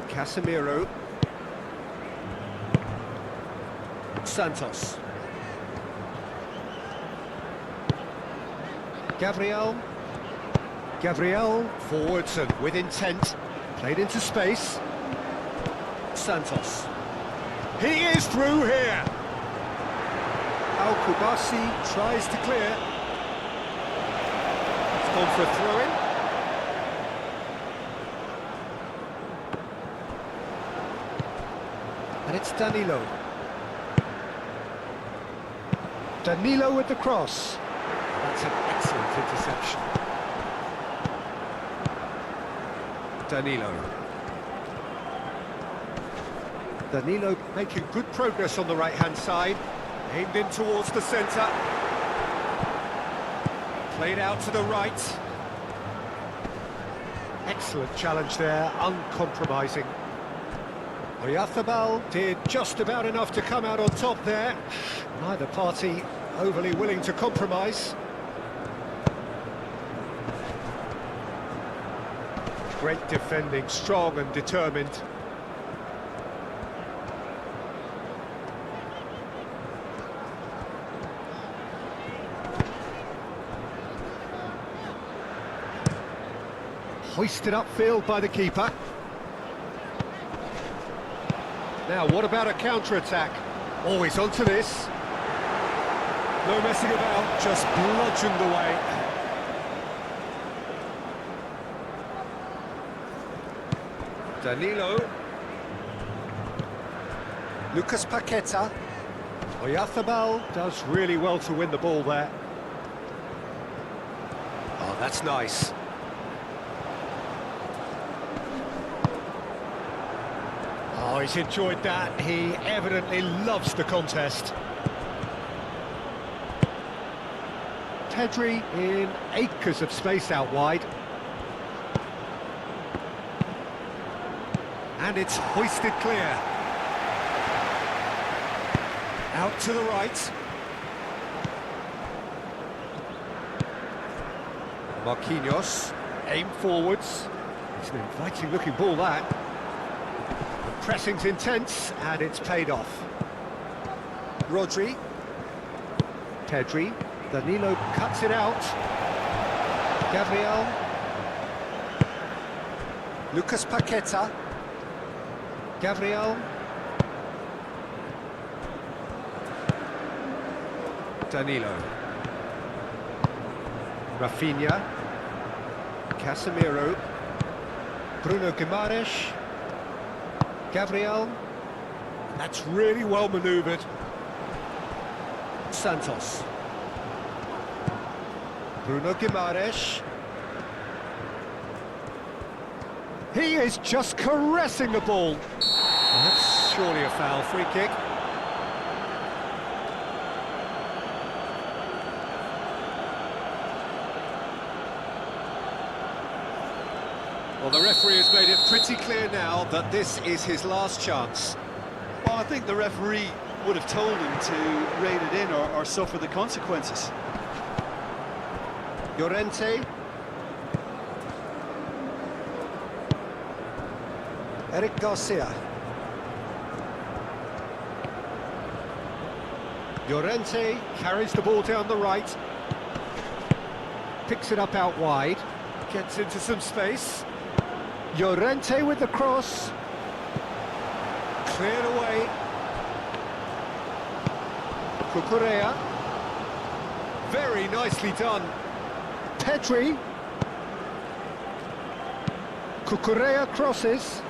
Casemiro. Santos. Gabriel. Gabriel forwards and with intent. Played into space. Santos. He is through here. Al-Kubasi tries to clear. It's gone for a throw-in. And it's Danilo. Danilo with the cross. That's an excellent interception. Danilo. Danilo making good progress on the right-hand side. Aimed in towards the centre. Played out to the right. Excellent challenge there, uncompromising. Oyarzabal did just about enough to come out on top there. Neither party overly willing to compromise. Great defending, strong and determined. Hoisted upfield by the keeper. Now, what about a counter-attack? Always onto this. No messing about, just bludgeoned away. Danilo. Lucas Paqueta. Oyarzabal does really well to win the ball there. Oh, that's nice. Oh, he's enjoyed that. He evidently loves the contest. Pedri in acres of space out wide. And it's hoisted clear. Out to the right. Marquinhos, aim forwards. It's an inviting looking ball, that. The pressing's intense, and it's paid off. Rodri. Pedri. Danilo cuts it out. Gabriel. Lucas Paqueta. Gabriel. Danilo. Rafinha. Casemiro. Bruno Guimaraes. Gabriel. That's really well manoeuvred. Santos. Bruno Guimaraes. He is just caressing the ball. That's surely a foul. Free kick. Well, the referee has made it pretty clear now that this is his last chance. Well, I think the referee would have told him to rein it in or suffer the consequences. Llorente. Eric Garcia. Llorente carries the ball down the right. Picks it up out wide. Gets into some space. Llorente with the cross. Cleared away. Cucurella. Very nicely done. Pedri. Cucurella crosses.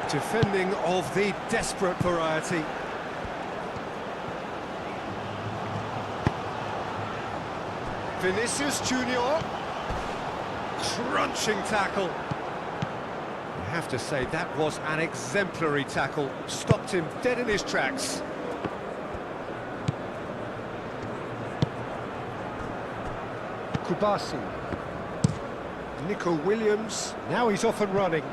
Defending of the desperate variety. Vinicius Junior. Crunching tackle. I have to say, that was an exemplary tackle. Stopped him dead in his tracks. Kubasi. Nico Williams. Now he's off and running.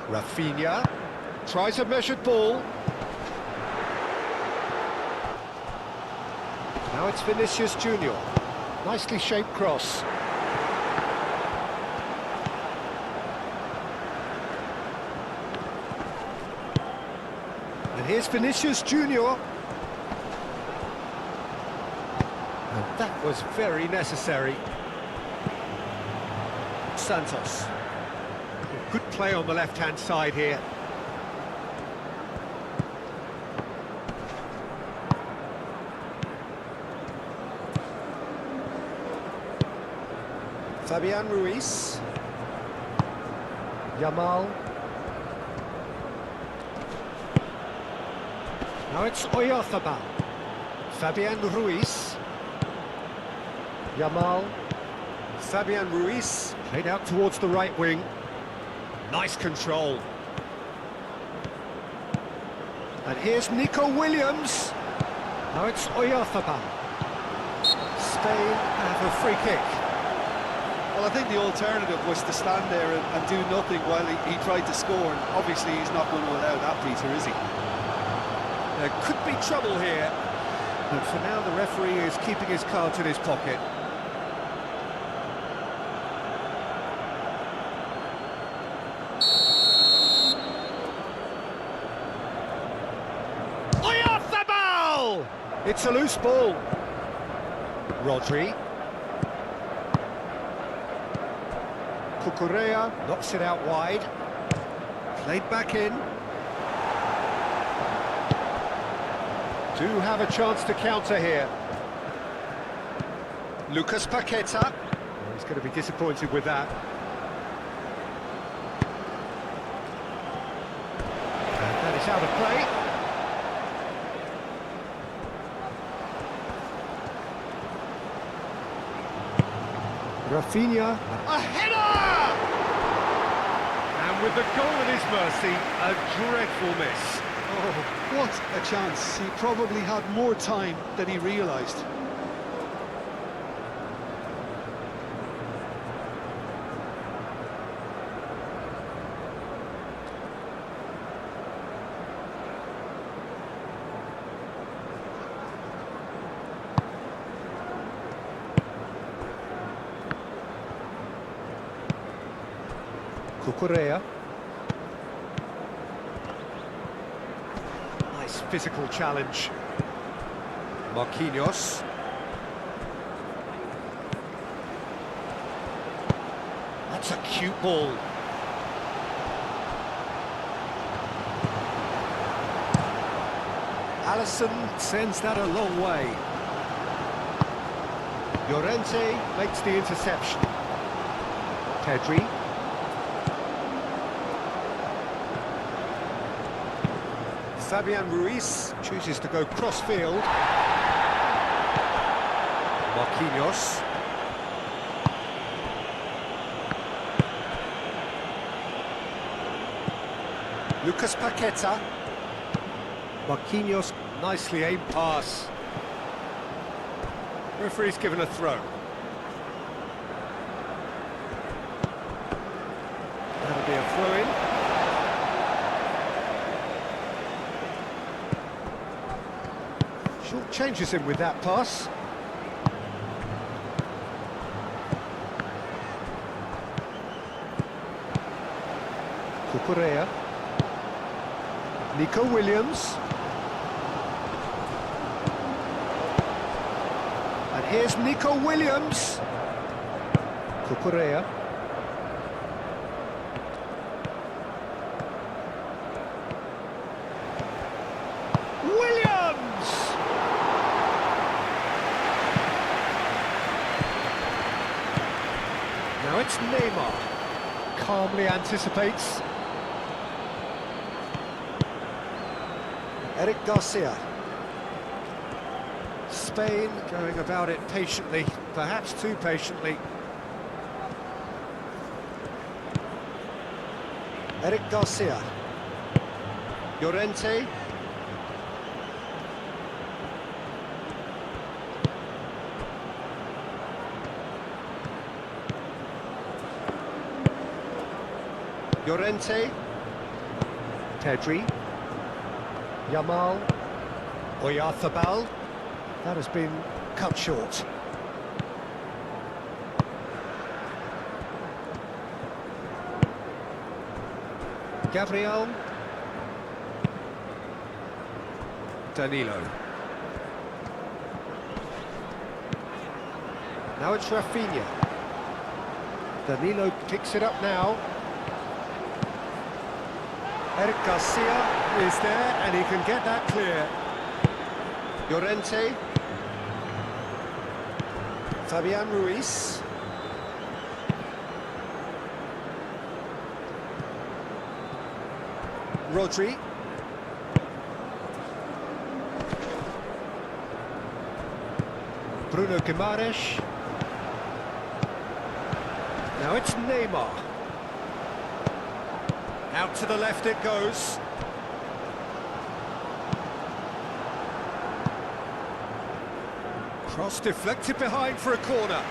Rafinha. Tries a measured ball. Now it's Vinicius Junior. Nicely shaped cross. And here's Vinicius Junior. And that was very necessary. Santos. Good play on the left-hand side here. Fabian Ruiz. Yamal. Now it's Oyarzabal. Fabian Ruiz. Yamal. Fabian Ruiz. Played out towards the right wing. Nice control. And here's Nico Williams. Now it's Oyarzabal. Spain have a free kick. Well, I think the alternative was to stand there and do nothing while he tried to score, and obviously he's not going to allow that, Peter, is he? There could be trouble here, but for now the referee is keeping his cards in his pocket. Oyarzabal! It's a loose ball. Rodri. Cucurella knocks it out wide. Played back in. Do have a chance to counter here. Lucas Paqueta. He's going to be disappointed with that. And that is out of play. Rafinha. A header! And with the goal at his mercy, a dreadful miss. Oh, what a chance. He probably had more time than he realised. Cucurella. Nice physical challenge. Marquinhos. That's a cute ball. Alisson sends that a long way. Llorente makes the interception. Pedri. Fabian Ruiz chooses to go cross-field. Marquinhos. Lucas Paqueta. Marquinhos, nicely aimed pass. Referee's given a throw. That'll be a throw-in. Short changes him with that pass. Cucurella. Nico Williams. And here's Nico Williams. Cucurella. Williams! Now it's Neymar. Calmly anticipates. Eric Garcia. Spain going about it patiently, perhaps too patiently. Eric Garcia. Llorente. Llorente. Pedri. Yamal. Oyarzabal. That has been cut short. Gabriel. Danilo. Now it's Rafinha. Danilo picks it up now. Eric Garcia is there and he can get that clear. Llorente. Fabian Ruiz. Rodri. Bruno Guimaraes. Now it's Neymar. Out to the left it goes. Cross deflected behind for a corner.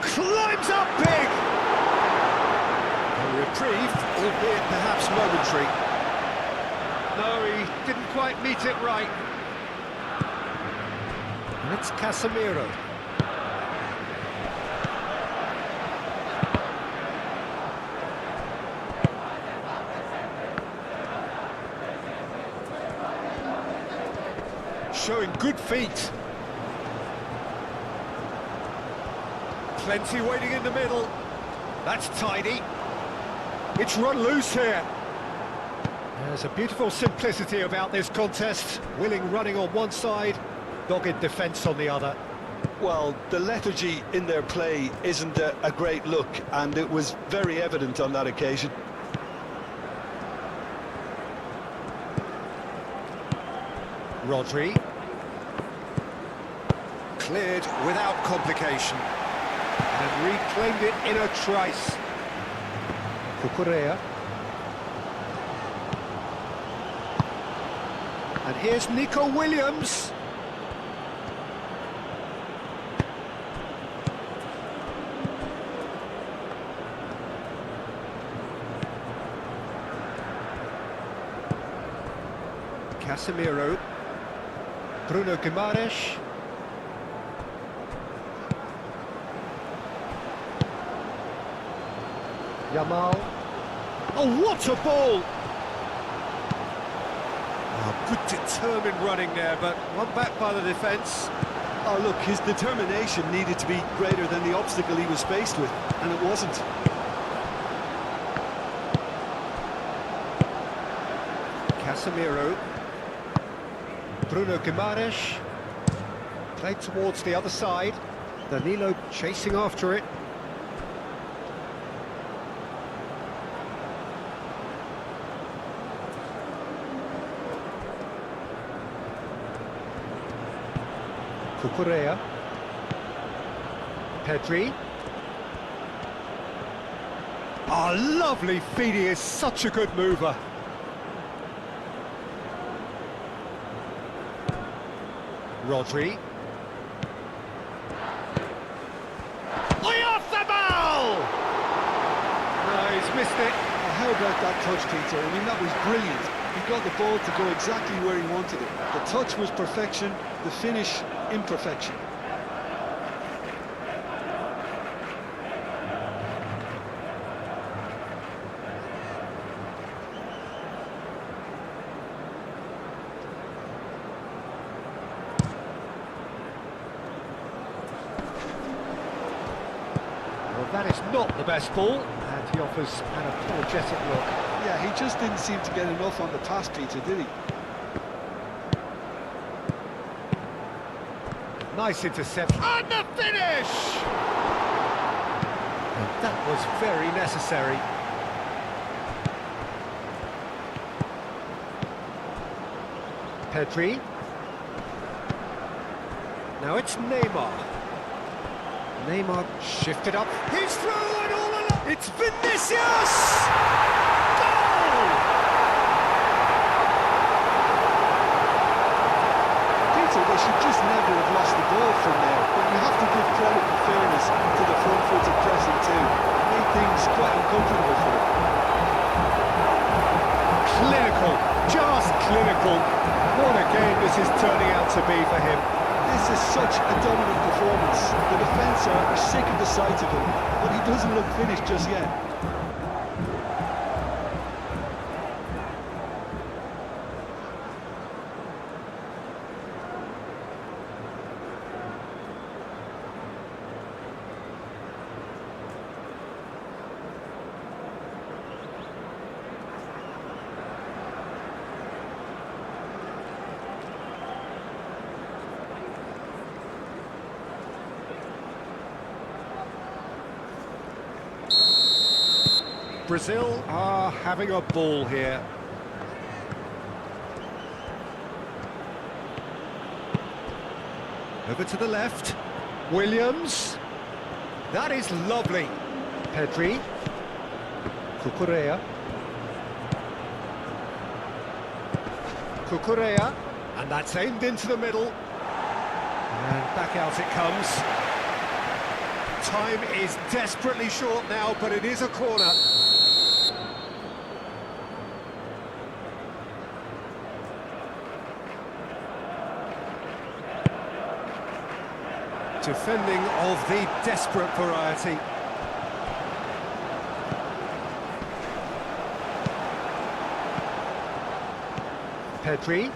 Climbs up big! A reprieve, albeit perhaps momentary. No, he didn't quite meet it right. And it's Casemiro. Showing good feet. Plenty waiting in the middle. That's tidy. It's run loose here. There's a beautiful simplicity about this contest. Willing running on one side, dogged defence on the other. Well, the lethargy in their play isn't a great look, and it was very evident on that occasion. Rodri. Cleared without complication. And reclaimed it in a trice. Cucurella. And here's Nico Williams. Casemiro. Bruno Guimaraes. Yamal. Oh, what a ball! Oh, good determined running there, but one back by the defence. Oh, look, his determination needed to be greater than the obstacle he was faced with, and it wasn't. Casemiro. Bruno Guimaraes. Played towards the other side. Danilo chasing after it. Cucurella. Pedri. Oh, lovely feed, he is such a good mover. Rodri. Oyarzabal! No, he's missed it. Oh, how about that touch, Peter? I mean, that was brilliant. He got the ball to go exactly where he wanted it. The touch was perfection, the finish imperfection. That is not the best ball, and he offers an apologetic look. Yeah, he just didn't seem to get enough on the pass, Peter, did he? Nice interception. And the finish! And that was very necessary. Pedri. Now it's Neymar. Neymar shifted up. He's through and all along. It's Vinicius! Goal! Peter, they should just never have lost the ball from there, but you have to give credit and fairness to the front-footed pressing too. It made things quite uncomfortable for them. Clinical, just clinical. What a game this is turning out to be for him. This is such a dominant performance. The defence are sick of the sight of him, but he doesn't look finished just yet. Brazil are having a ball here. Over to the left. Williams. That is lovely. Pedri. Cucurella. Cucurella. And that's aimed into the middle. And back out it comes. Time is desperately short now, but it is a corner. Defending of the desperate variety. Pedri.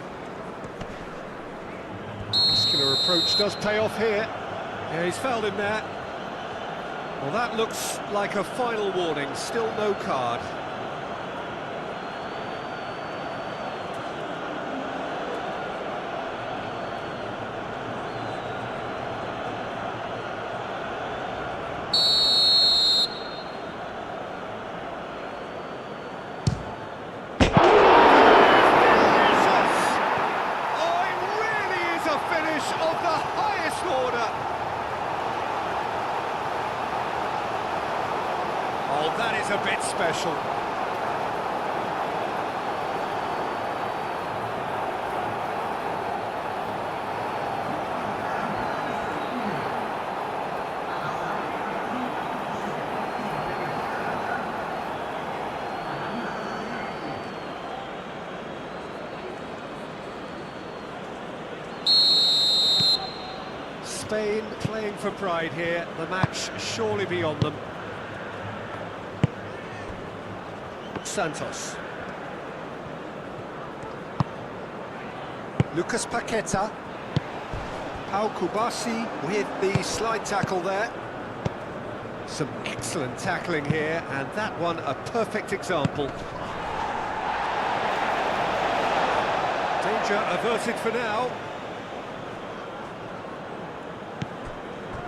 Muscular approach does pay off here. Yeah, he's fouled him there. Well, that looks like a final warning, still no card. Oh, that is a bit special. Spain playing for pride here, the match surely beyond them. Santos. Lucas Paqueta. Pau Kubasi with the slide tackle there. Some excellent tackling here, and that one a perfect example. Danger averted for now.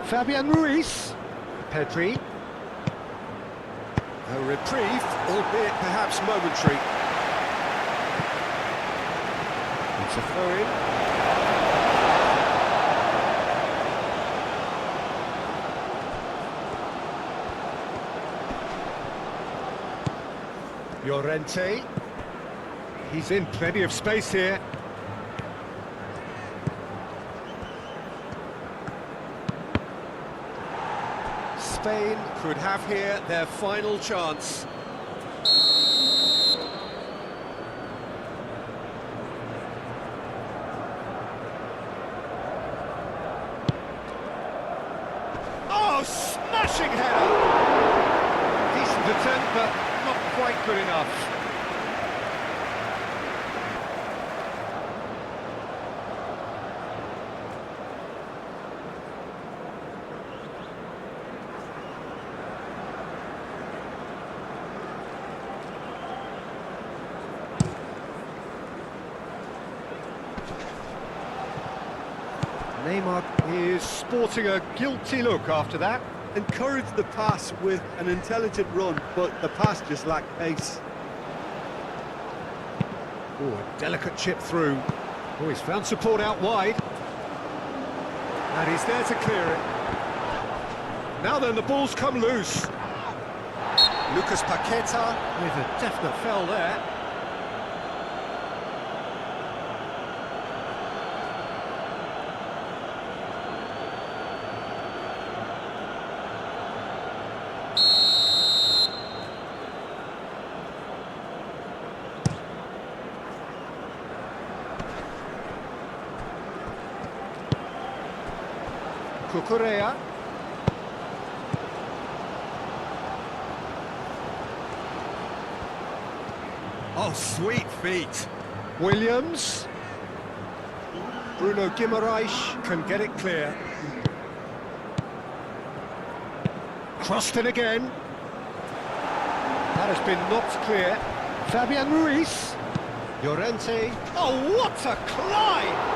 Fabian Ruiz. Pedri. A reprieve, albeit perhaps momentary. It's a throw-in. Llorente. He's in plenty of space here. Spain could have here their final chance. Oh, smashing header! Decent attempt, but not quite good enough. Neymar is sporting a guilty look after that. Encouraged the pass with an intelligent run, but the pass just lacked pace. Oh, a delicate chip through. Oh, he's found support out wide. And he's there to clear it. Now then, the ball's come loose. Lucas Paqueta with a definite foul there. Cucurella. Oh, sweet feet. Williams. Bruno Guimaraes can get it clear. Crossed in again. That has been knocked clear. Fabian Ruiz. Llorente. Oh, what a climb!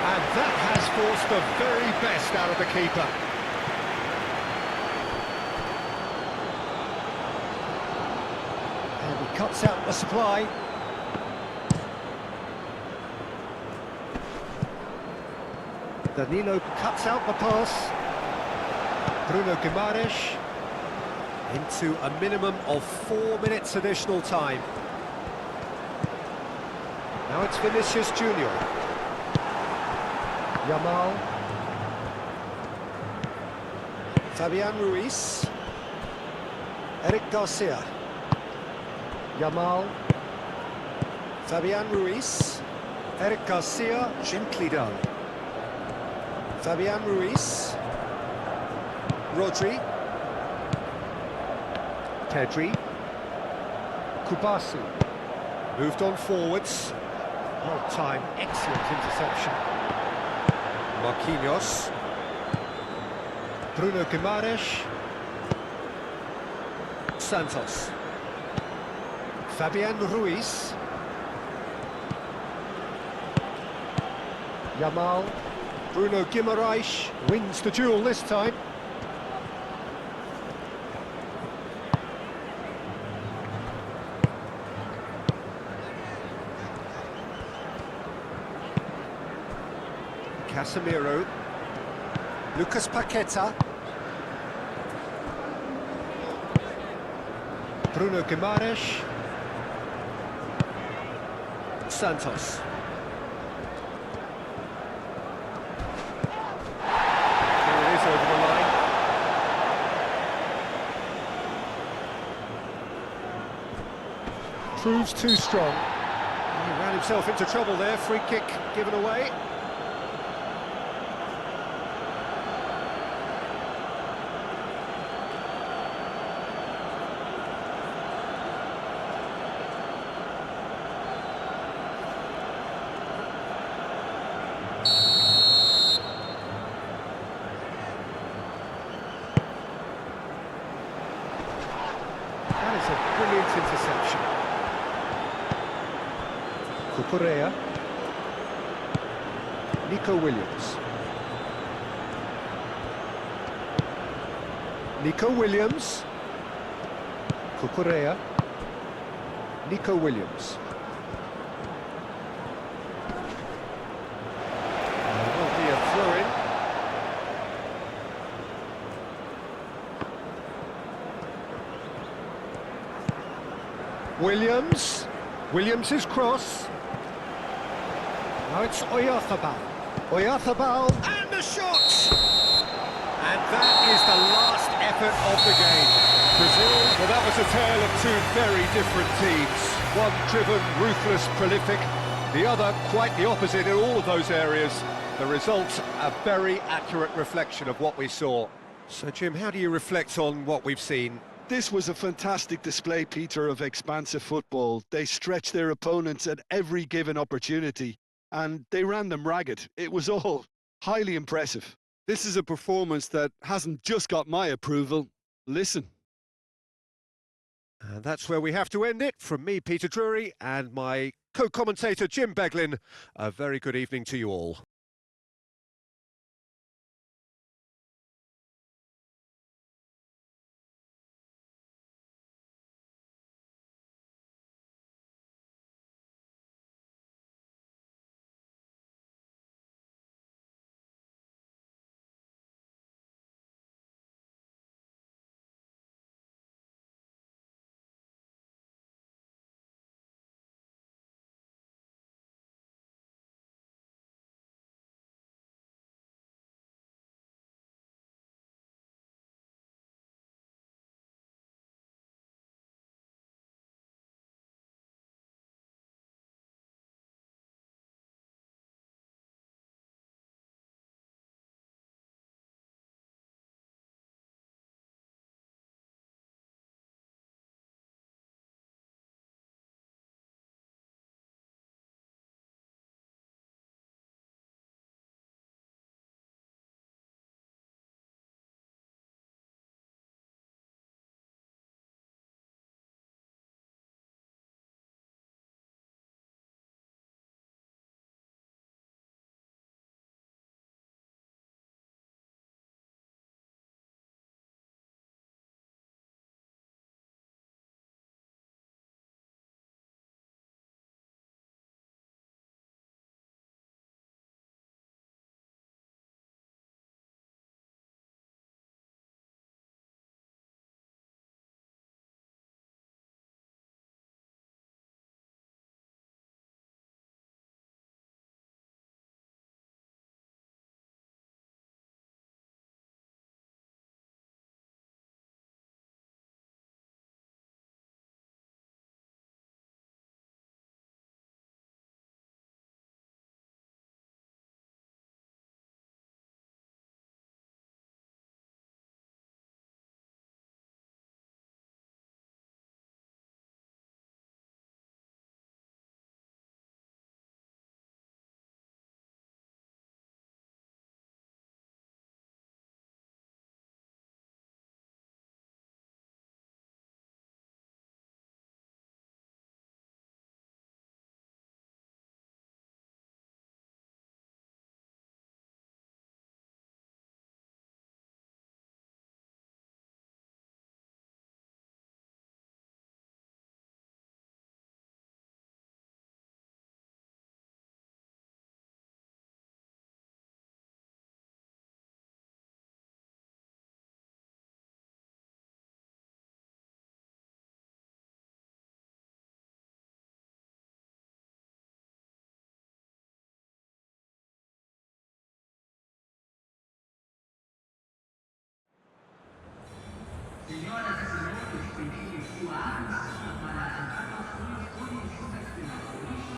And that has forced the very best out of the keeper. And he cuts out the supply. Danilo cuts out the pass. Bruno Guimaraes into a minimum of 4 minutes additional time. Now it's Vinicius Junior. Yamal. Fabian Ruiz. Eric Garcia. Yamal. Fabian Ruiz. Eric Garcia, gently done. Fabian Ruiz. Rodri. Pedri. Kubasi. Moved on forwards. Well timed, excellent interception. Marquinhos. Bruno Guimaraes. Santos. Fabian Ruiz. Yamal. Bruno Guimaraes wins the duel this time. Casemiro. Lucas Paqueta. Bruno Guimaraes. Santos. Here it is over the line. Proves too strong. He ran himself into trouble there. Free kick given away. That is a brilliant interception. Cucurella. Nico Williams. Nico Williams. Cucurella. Nico Williams. There will be a throw-in. Williams. Williams' cross. Now it's Oyarzabal. Oyarzabal and the shot! And that is the last effort of the game. Brazil, well, that was a tale of two very different teams. One driven, ruthless, prolific. The other quite the opposite in all of those areas. The results a very accurate reflection of what we saw. So, Jim, how do you reflect on what we've seen? This was a fantastic display, Peter, of expansive football. They stretched their opponents at every given opportunity, and they ran them ragged. It was all highly impressive. This is a performance that hasn't just got my approval. Listen. And that's where we have to end it. From me, Peter Drury, and my co-commentator, Jim Beglin, a very good evening to you all.